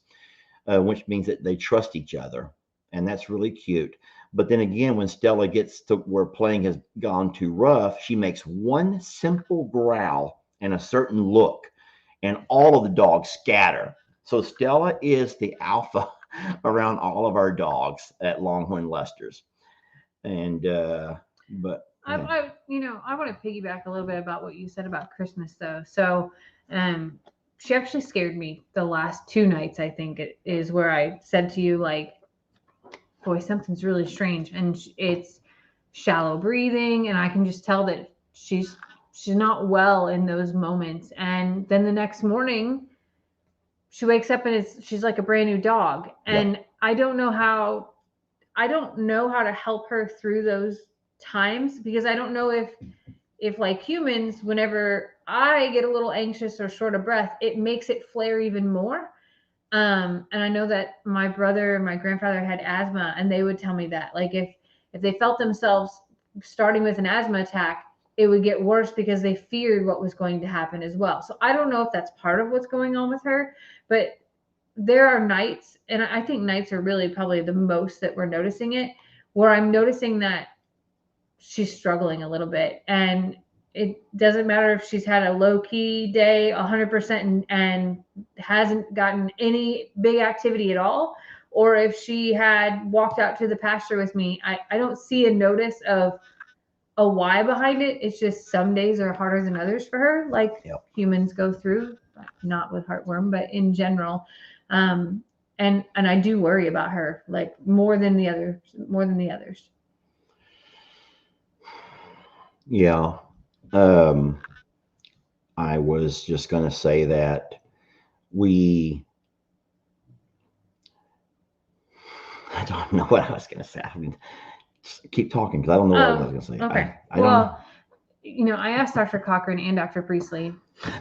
which means that they trust each other. And that's really cute. But then again, when Stella gets to where playing has gone too rough, she makes one simple growl and a certain look, and all of the dogs scatter. So Stella is the alpha around all of our dogs at Longhorn Lester's. And but I want to piggyback a little bit about what you said about Christmas though. So, she actually scared me the last 2 nights. I think it is where I said to you, like, boy, something's really strange, and it's shallow breathing, and I can just tell that she's not well in those moments. And then the next morning, she wakes up and she's like a brand new dog, and Yep. I don't know how to help her through those times, because I don't know if like humans, whenever I get a little anxious or short of breath, it makes it flare even more. And I know that my brother and my grandfather had asthma, and they would tell me that, like, if they felt themselves starting with an asthma attack, it would get worse because they feared what was going to happen as well. So I don't know if that's part of what's going on with her, but there are nights, and I think nights are really probably the most that we're noticing it, where I'm noticing that she's struggling a little bit. And it doesn't matter if she's had a low key day 100% and hasn't gotten any big activity at all, or if she had walked out to the pasture with me. I don't see a notice of a why behind it. It's just some days are harder than others for her, like Yep. humans go through, not with heartworm, but in general. And I do worry about her, like more than the others. Yeah. I was just going to say that I don't know what I was going to say. I mean, keep talking because I don't know what I was going to say. Okay. I don't. I asked Dr. Cochran and Dr. Priestley.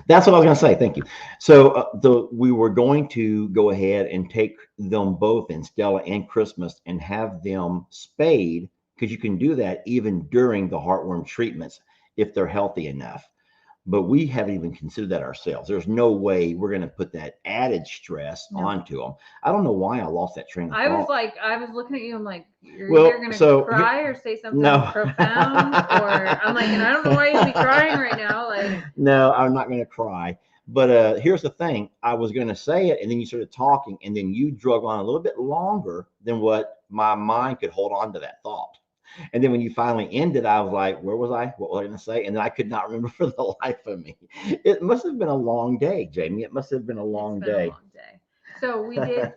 That's what I was going to say. Thank you. So we were going to go ahead and take them both in, Stella and Christmas, and have them spayed, because you can do that even during the heartworm treatments if they're healthy enough. But we haven't even considered that ourselves. There's no way we're going to put that added stress onto them. I don't know why I lost that train of thought. I was looking at you. I'm like, you're Well, either going to cry or say something profound, or I'm like, and I don't know why you'd be crying right now. Like, no, I'm not going to cry. But here's the thing. I was going to say it, and then you started talking, and then you drug on a little bit longer than what my mind could hold on to that thought. And then when you finally ended, I was like, where was I? What was I going to say? And then I could not remember for the life of me. It must have been a long day, Jamie. It must have been a long day. So we did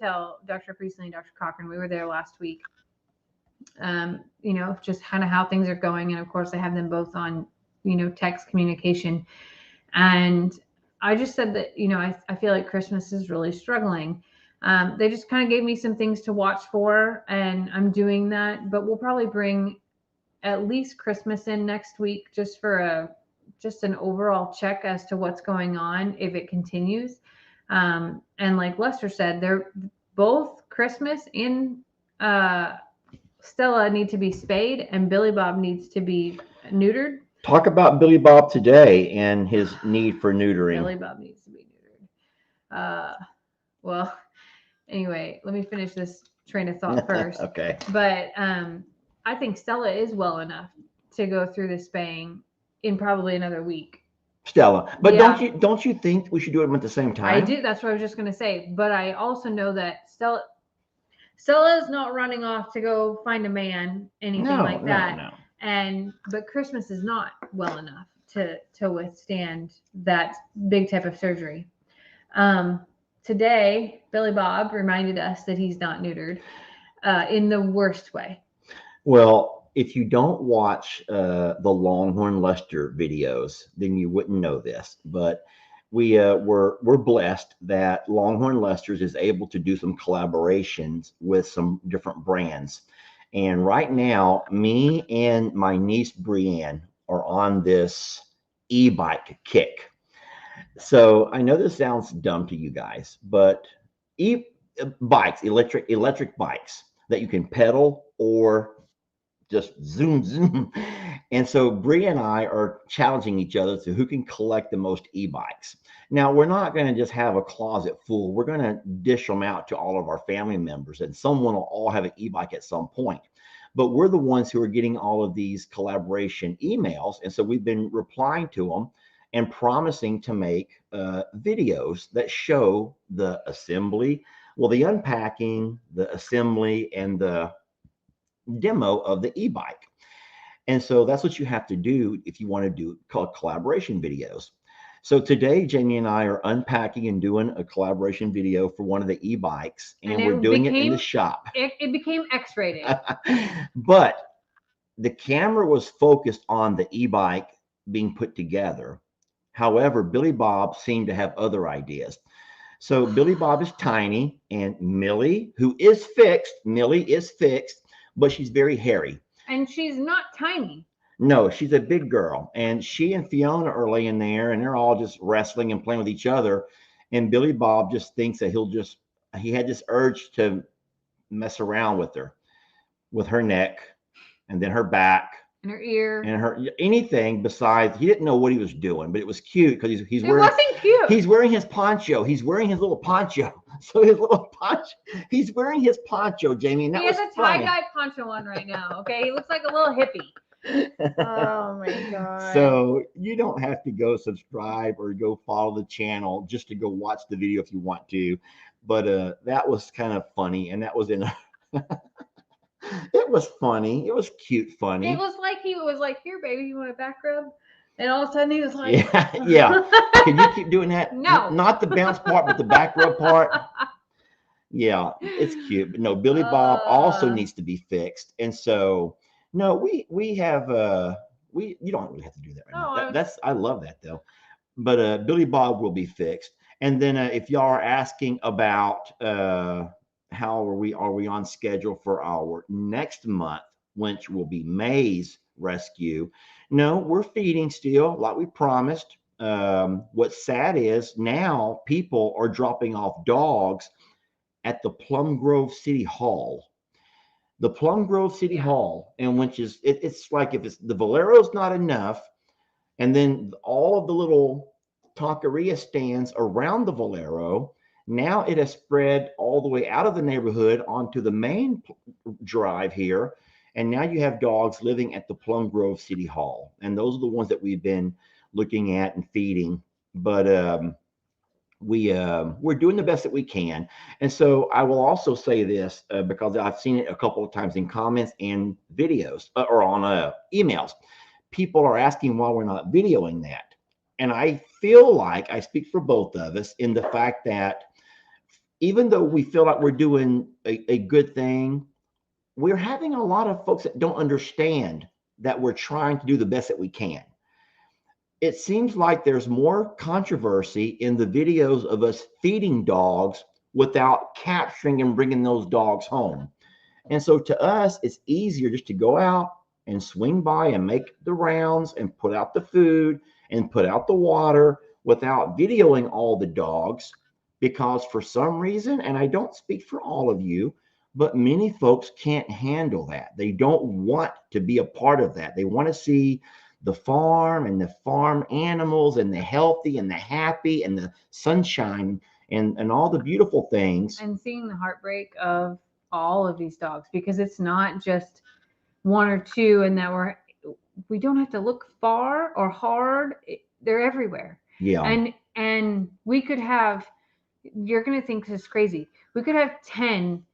tell Dr. Priestley and Dr. Cochran, we were there last week, just kind of how things are going. And of course I have them both on, text communication. And I just said that, I feel like Christmas is really struggling. They just kind of gave me some things to watch for, and I'm doing that. But we'll probably bring at least Christmas in next week, just for an overall check as to what's going on if it continues. And like Lester said, they're both Christmas and Stella need to be spayed, and Billy Bob needs to be neutered. Talk about Billy Bob today and his need for neutering. Billy Bob needs to be neutered. Well, anyway, let me finish this train of thought first. Okay. But I think Stella is well enough to go through the spaying in probably another week. Stella. But Yeah. don't you think we should do them at the same time? I do. That's what I was just gonna say. But I also know that Stella is not running off to go find a man, anything like that. No. But Christmas is not well enough to withstand that big type of surgery. Today, Billy Bob reminded us that he's not neutered in the worst way. Well, if you don't watch the Longhorn Lester videos, then you wouldn't know this. But we're blessed that Longhorn Lester's is able to do some collaborations with some different brands. And right now, me and my niece Brienne are on this e-bike kick. So I know this sounds dumb to you guys, but bikes, electric bikes that you can pedal or just zoom. And so Bree and I are challenging each other to who can collect the most e-bikes. Now, we're not going to just have a closet full. We're going to dish them out to all of our family members, and someone will all have an e-bike at some point. But we're the ones who are getting all of these collaboration emails. And so we've been replying to them and promising to make videos that show the assembly, well, the unpacking, the assembly, and the demo of the e-bike. And so that's what you have to do if you want to do collaboration videos. So today, Jamie and I are unpacking and doing a collaboration video for one of the e-bikes, and we're doing it in the shop. It became X-rated. But the camera was focused on the e-bike being put together. However, Billy Bob seemed to have other ideas. So Billy Bob is tiny, and Millie is fixed, but she's very hairy. And she's not tiny. No, she's a big girl. And she and Fiona are laying there, and they're all just wrestling and playing with each other. And Billy Bob just thinks that he had this urge to mess around with her neck, and then her back, and her ear, and her anything besides. He didn't know what he was doing, but it was cute because he's wearing. It wasn't cute. He's wearing his poncho. He's wearing his little poncho. So his little poncho. He's wearing his poncho, Jamie. And that he has a tie-dye poncho on right now. Okay, he looks like a little hippie. Oh my god. So you don't have to go subscribe or go follow the channel just to go watch the video if you want to. But that was kind of funny, and that was in it was funny. It was cute funny. It was like he was like, "Here, baby, you want a back rub?" And all of a sudden he was like, yeah. Can you keep doing that? No. Not the bounce part, but the back rub part. Yeah, it's cute. But no, Billy Bob also needs to be fixed. And so, no, we have you don't really have to do that right now. I love that though. But Billy Bob will be fixed. And then if y'all are asking about how are we on schedule for our next month, which will be May's rescue. No, we're feeding still like we promised. What's sad is now people are dropping off dogs at the Plum Grove City Hall. The Plum Grove City Hall, and which is it's like if it's the Valero's not enough, and then all of the little taqueria stands around the Valero. Now it has spread all the way out of the neighborhood onto the main drive here. And now you have dogs living at the Plum Grove City Hall. And those are the ones that we've been looking at and feeding. But we're doing the best that we can. And so I will also say this because I've seen it a couple of times in comments and videos or on emails. People are asking why we're not videoing that. And I feel like I speak for both of us in the fact that even though we feel like we're doing a good thing, we're having a lot of folks that don't understand that we're trying to do the best that we can. It seems like there's more controversy in the videos of us feeding dogs without capturing and bringing those dogs home. And so to us, it's easier just to go out and swing by and make the rounds and put out the food and put out the water without videoing all the dogs, because for some reason, and I don't speak for all of you, but many folks can't handle that. They don't want to be a part of that. They want to see the farm and the farm animals and the healthy and the happy and the sunshine and all the beautiful things. And seeing the heartbreak of all of these dogs, because it's not just one or two, and that we don't have to look far or hard. They're everywhere. Yeah. And we could have, you're going to think this is crazy. We could have 10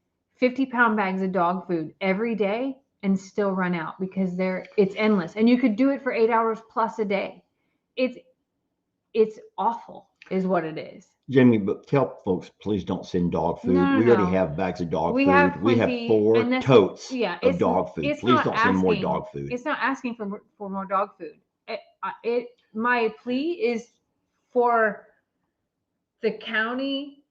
50-pound bags of dog food every day and still run out, because it's endless. And you could do it for 8 hours plus a day. It's awful is what it is. Jamie, but tell folks, please don't send dog food. No, We already have bags of dog food. We have plenty, 4 totes yeah, of dog food. Please don't send more dog food. It's not asking for more dog food. My plea is for the county,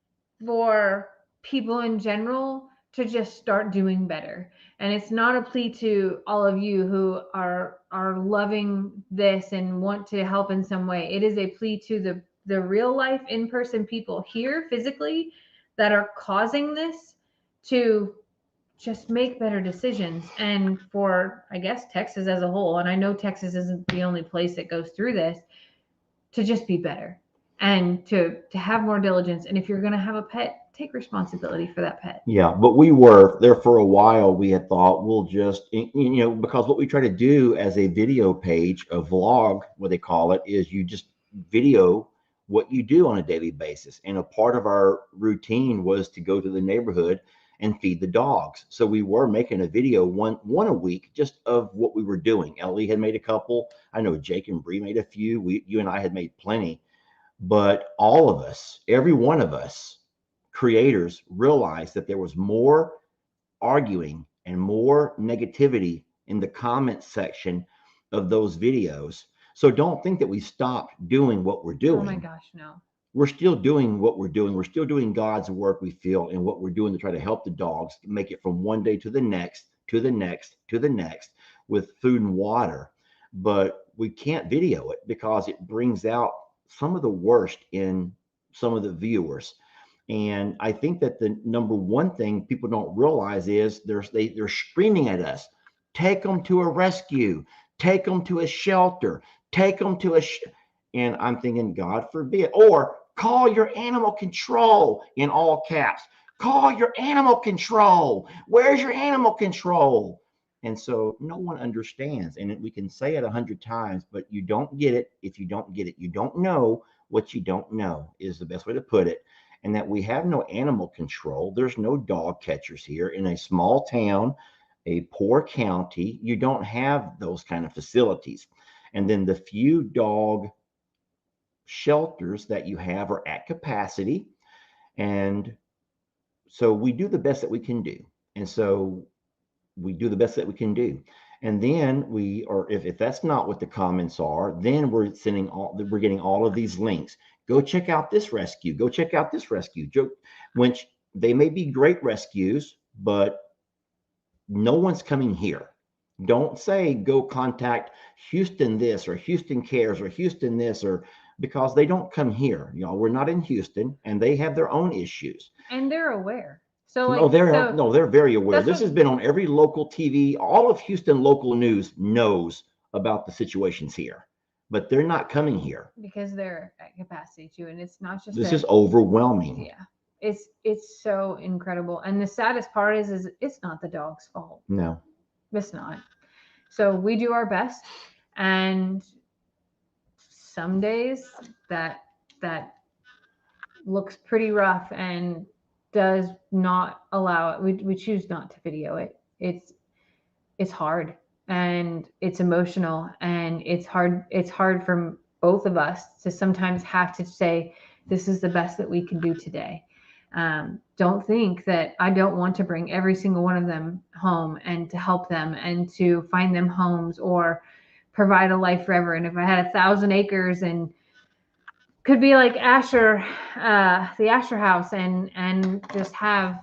for people in general, to just start doing better. And it's not a plea to all of you who are loving this and want to help in some way. It is a plea to the real life in-person people here physically that are causing this, to just make better decisions. And for, I guess, Texas as a whole, and I know Texas isn't the only place that goes through this, to just be better and to have more diligence. And if you're going to have a pet, take responsibility for that pet. Yeah, but we were there for a while. We had thought we'll just, because what we try to do as a video page, a vlog, what they call it, is you just video what you do on a daily basis. And a part of our routine was to go to the neighborhood and feed the dogs. So we were making a video one a week just of what we were doing. Ellie had made a couple. I know Jake and Bree made a few. You and I had made plenty. But all of us, every one of us creators, realized that there was more arguing and more negativity in the comment section of those videos. So don't think that we stopped doing what we're doing. Oh my gosh, no. We're still doing what we're doing. We're still doing God's work, we feel, and what we're doing to try to help the dogs make it from one day to the next, to the next, to the next, with food and water. But we can't video it because it brings out some of the worst in some of the viewers. And I think that the number one thing people don't realize is they're screaming at us, take them to a rescue, take them to a shelter, take them to and I'm thinking, God forbid, or call your animal control, in all caps. Call your animal control. Where's your animal control? And so no one understands. And we can say it 100 times, but you don't get it if you don't get it. You don't know what you don't know, is the best way to put it. And that we have no animal control. There's no dog catchers here in a small town, a poor county. You don't have those kind of facilities. And then the few dog shelters that you have are at capacity. And so we do the best that we can do. And so we do the best that we can do. And then if that's not what the comments are, then we're getting all of these links. Go check out this rescue. Go check out this rescue. Which they may be great rescues, but no one's coming here. Don't say go contact Houston this or Houston Cares or Houston this, or because they don't come here. We're not in Houston, and they have their own issues. And they're aware. So they're very aware. This has been on every local TV. All of Houston local news knows about the situations here, but they're not coming here because they're at capacity too. And it's not just this is overwhelming. Yeah, it's so incredible. And the saddest part is it's not the dog's fault. No, it's not. So we do our best, and some days that looks pretty rough and does not allow it. We choose not to video it. It's hard, and it's emotional, and it's hard for both of us to sometimes have to say, this is the best that we can do today. Don't think that I don't want to bring every single one of them home and to help them and to find them homes or provide a life forever. And if I had 1,000 acres and could be like Asher, the Asher house, and just have,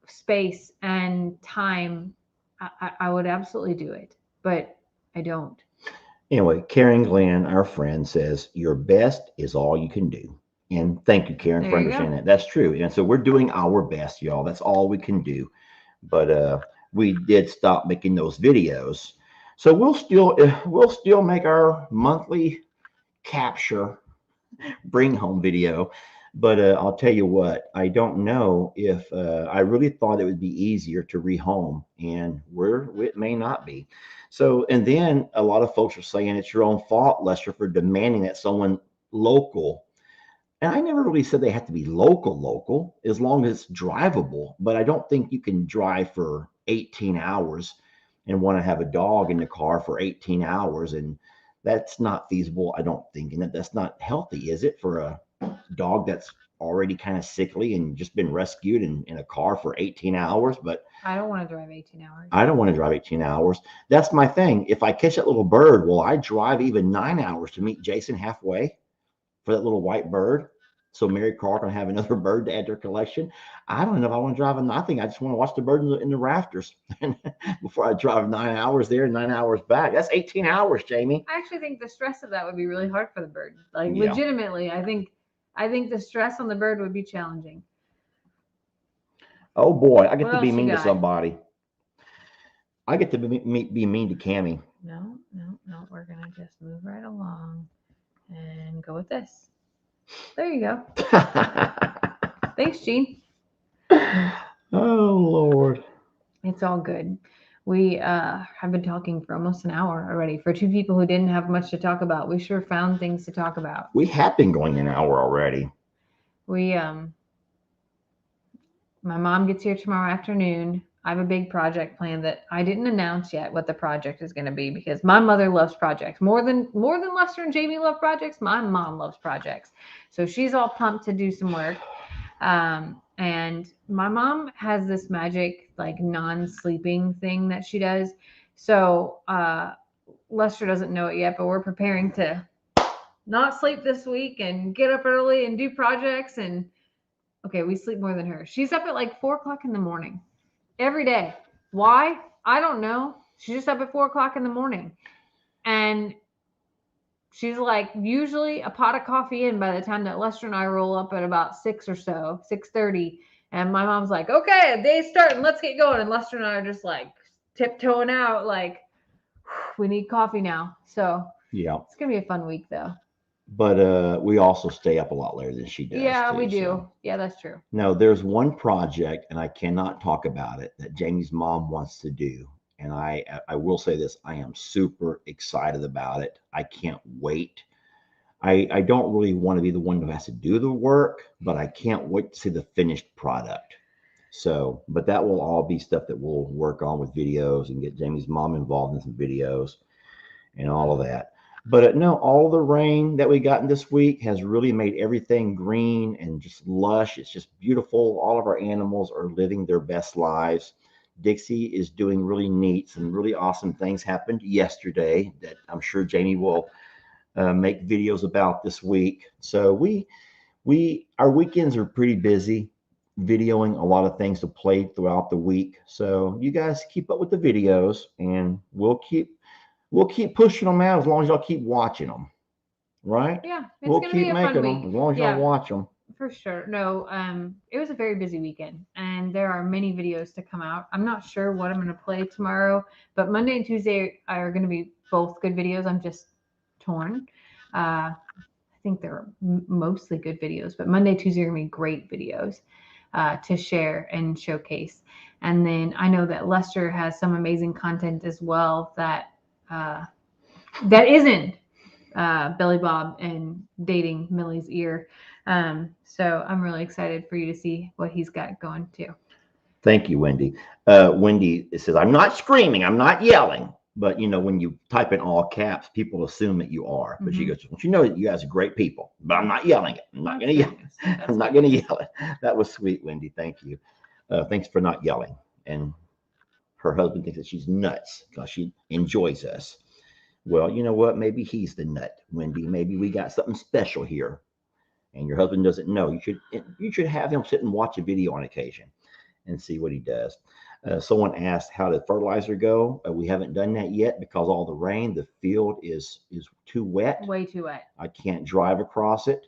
space and time, I would absolutely do it, but I don't. Anyway, Karen Glenn, our friend, says your best is all you can do. And thank you, Karen, for understanding that. That's true. And so we're doing our best, y'all. That's all we can do. But we did stop making those videos So we'll still make our monthly capture bring home video. But I'll tell you what, I don't know if I really thought it would be easier to rehome, and it may not be. So, and then a lot of folks are saying it's your own fault, Lester, for demanding that someone local. And I never really said they have to be local, as long as it's drivable. But I don't think you can drive for 18 hours and want to have a dog in the car for 18 hours. And that's not feasible, I don't think. And that's not healthy, is it, for a dog that's already kind of sickly and just been rescued in a car for 18 hours? But I don't want to drive 18 hours. I don't want to drive 18 hours. That's my thing. If I catch that little bird, will I drive even 9 hours to meet Jason halfway for that little white bird? So Mary Carr can have another bird to add to her collection. I don't know if I want to drive nothing. I just want to watch the bird in the rafters before I drive 9 hours there and 9 hours back. That's 18 hours, Jamie. I actually think the stress of that would be really hard for the bird. Like Yeah. legitimately, I think the stress on the bird would be challenging. Oh boy, I get What to be else you mean to got? somebody. I get to be mean to Cammie. No, we're gonna just move right along and go with this. There you go. Thanks, Gene. Oh Lord. It's all good. We have been talking for almost an hour already. For two people who didn't have much to talk about, we sure found things to talk about. We have been going an hour already. We my mom gets here tomorrow afternoon. I have a big project plan that I didn't announce yet what the project is going to be, because my mother loves projects more than Lester and Jamie love projects. My mom loves projects, so she's all pumped to do some work. And my mom has this magic like non-sleeping thing that she does. So Lester doesn't know it yet, but we're preparing to not sleep this week and get up early and do projects. And okay, we sleep more than her. She's up at like 4 o'clock in the morning every day. Why? I don't know. She's just up at 4 o'clock in the morning. And she's like usually a pot of coffee in by the time that Lester and I roll up at about 6 or so, 6:30. And my mom's like, okay, day's starting, let's get going. And Lester and I are just like tiptoeing out, like, we need coffee now. So yeah, it's gonna be a fun week though. But we also stay up a lot later than she does. Yeah, too, we do. So. Yeah, that's true. No, there's one project, and I cannot talk about it, that Jamie's mom wants to do. And I will say this, I am super excited about it. I can't wait. I don't really want to be the one who has to do the work, but I can't wait to see the finished product. So, but that will all be stuff that we'll work on with videos and get Jamie's mom involved in some videos and all of that. But no, all the rain that we gotten this week has really made everything green and just lush. It's just beautiful. All of our animals are living their best lives. Dixie is doing really neat. Some really awesome things happened yesterday that I'm sure Jamie will make videos about this week. So our weekends are pretty busy videoing a lot of things to play throughout the week. So you guys keep up with the videos, and we'll keep pushing them out as long as y'all keep watching them, right? Yeah, we'll keep making them as long as y'all watch them. For sure. No, it was a very busy weekend, and there are many videos to come out. I'm not sure what I'm going to play tomorrow, but Monday and Tuesday are going to be both good videos. I'm just torn. I think they're mostly good videos, but Monday, Tuesday are going to be great videos to share and showcase. And then I know that Lester has some amazing content as well that isn't Belly Bob and dating Millie's ear. So I'm really excited for you to see what he's got going too. Thank you, Wendy. Wendy says, I'm not screaming, I'm not yelling. But you know, when you type in all caps, people assume that you are. But she goes, "Don't you know that you guys are great people? But I'm not yelling it. I'm not going to yell. I'm not going to yell it." That was sweet, Wendy. Thank you. Thanks for not yelling. And her husband thinks that she's nuts because she enjoys us. Well, you know what? Maybe he's the nut, Wendy. Maybe we got something special here, and your husband doesn't know. You should have him sit and watch a video on occasion and see what he does. Someone asked, how did fertilizer go? We haven't done that yet because all the rain. The field is too wet. Way too wet. I can't drive across it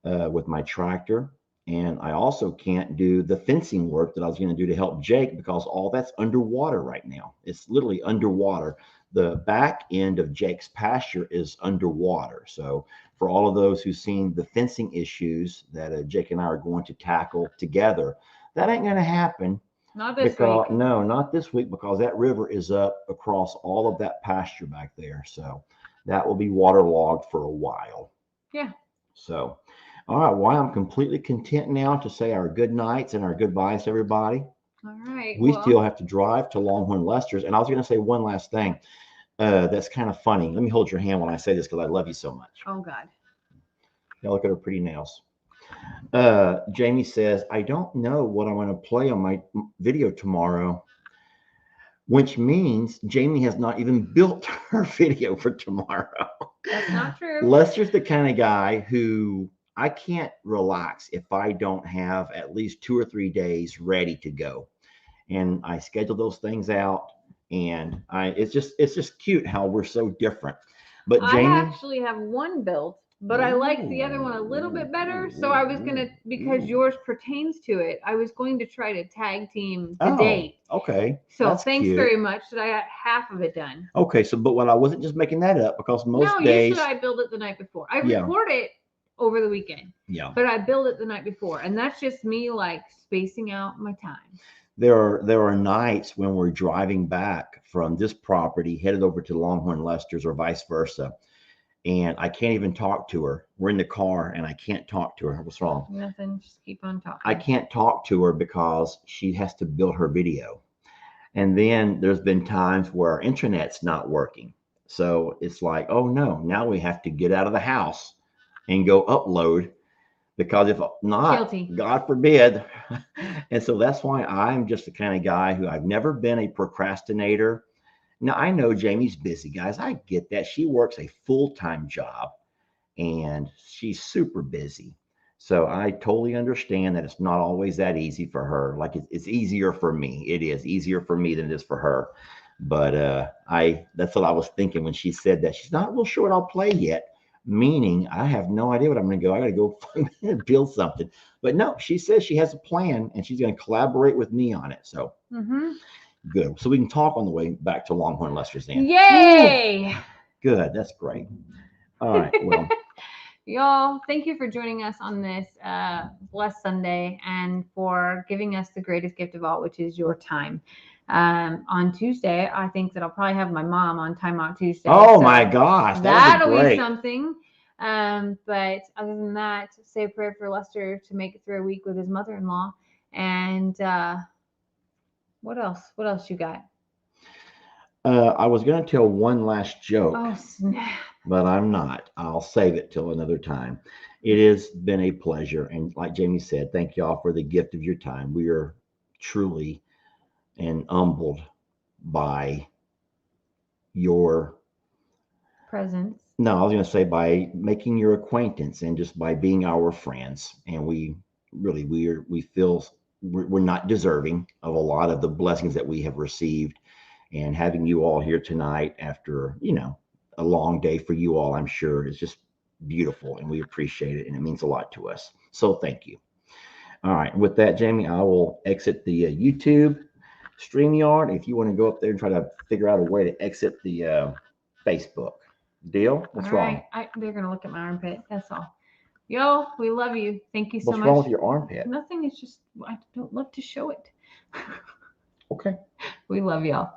with my tractor. And I also can't do the fencing work that I was going to do to help Jake because all that's underwater right now. It's literally underwater. The back end of Jake's pasture is underwater. So, for all of those who've seen the fencing issues that Jake and I are going to tackle together, that ain't going to happen. Not this Because week. no, not this week because that river is up across all of that pasture back there. So that will be waterlogged for a while. Yeah. So, all right. Well, I'm completely content now to say our good nights and our goodbyes to everybody. All right. We Well, still have to drive to Longhorn Lester's. And I was going to say one last thing that's kind of funny. Let me hold your hand when I say this because I love you so much. oh God. Now look at her pretty nails. Jamie says, I don't know what I want to play on my video tomorrow, which means Jamie has not even built her video for tomorrow. That's not true. Lester's the kind of guy who I can't relax if I don't have at least 2 or 3 days ready to go. And I schedule those things out, and it's just cute how we're so different. But I Jamie, actually have one built, but I like the other one a little bit better. So I was gonna, because yours pertains to it, I was going to try to tag team the date. Okay. So That's thanks cute. very much that I got half of it done. Okay, so but what I wasn't just making that up because most No, days, usually I build it the night before. I Yeah. record it over the weekend, yeah, but I build it the night before, and that's just me like spacing out my time. there are nights when we're driving back from this property headed over to Longhorn Lester's or vice versa, and I can't even talk to her. We're in the car and I can't talk to her. What's wrong? Nothing, just keep on talking. I can't talk to her because she has to build her video. And then there's been times where our internet's not working. So it's like, oh no, now we have to get out of the house and go upload because if not, Guilty. God forbid. And so that's why I'm just the kind of guy who I've never been a procrastinator. Now I know Jamie's busy, guys. I get that. She works a full-time job and she's super busy. So I totally understand that it's not always that easy for her. Like it's easier for me. It is easier for me than it is for her. But I that's what I was thinking when she said that. She's not real sure what I'll play yet. Meaning I have no idea what I'm gonna go. I gotta go build something. But no, she says she has a plan and she's gonna collaborate with me on it. So good. So we can talk on the way back to Longhorn Lester's then. Yay! Good. That's great. All right. Well, Y'all, thank you for joining us on this blessed Sunday and for giving us the greatest gift of all, which is your time. On Tuesday, I think that I'll probably have my mom on Time Out Tuesday. oh my gosh, that'll be great. something. But other than that, say a prayer for Lester to make it through a week with his mother-in-law. And what else? What else you got? I was going to tell one last joke, Oh, snap. but I'm not. I'll save it till another time. It has been a pleasure. And like Jamie said, thank y'all for the gift of your time. We are truly and humbled by your Presence. no, I was going to say by making your acquaintance and just by being our friends. And we really, we feel we're not deserving of a lot of the blessings that we have received. And having you all here tonight after, a long day for you all, I'm sure is just beautiful and we appreciate it. And it means a lot to us. So thank you. All right. With that, Jamie, I will exit the YouTube StreamYard. If you want to go up there and try to figure out a way to exit the Facebook. Deal? What's wrong? They're going to look at my armpit. That's all. Yo, we love you. Thank you so much. What's wrong with your armpit? Nothing. It's just, I don't love to show it. Okay. We love y'all.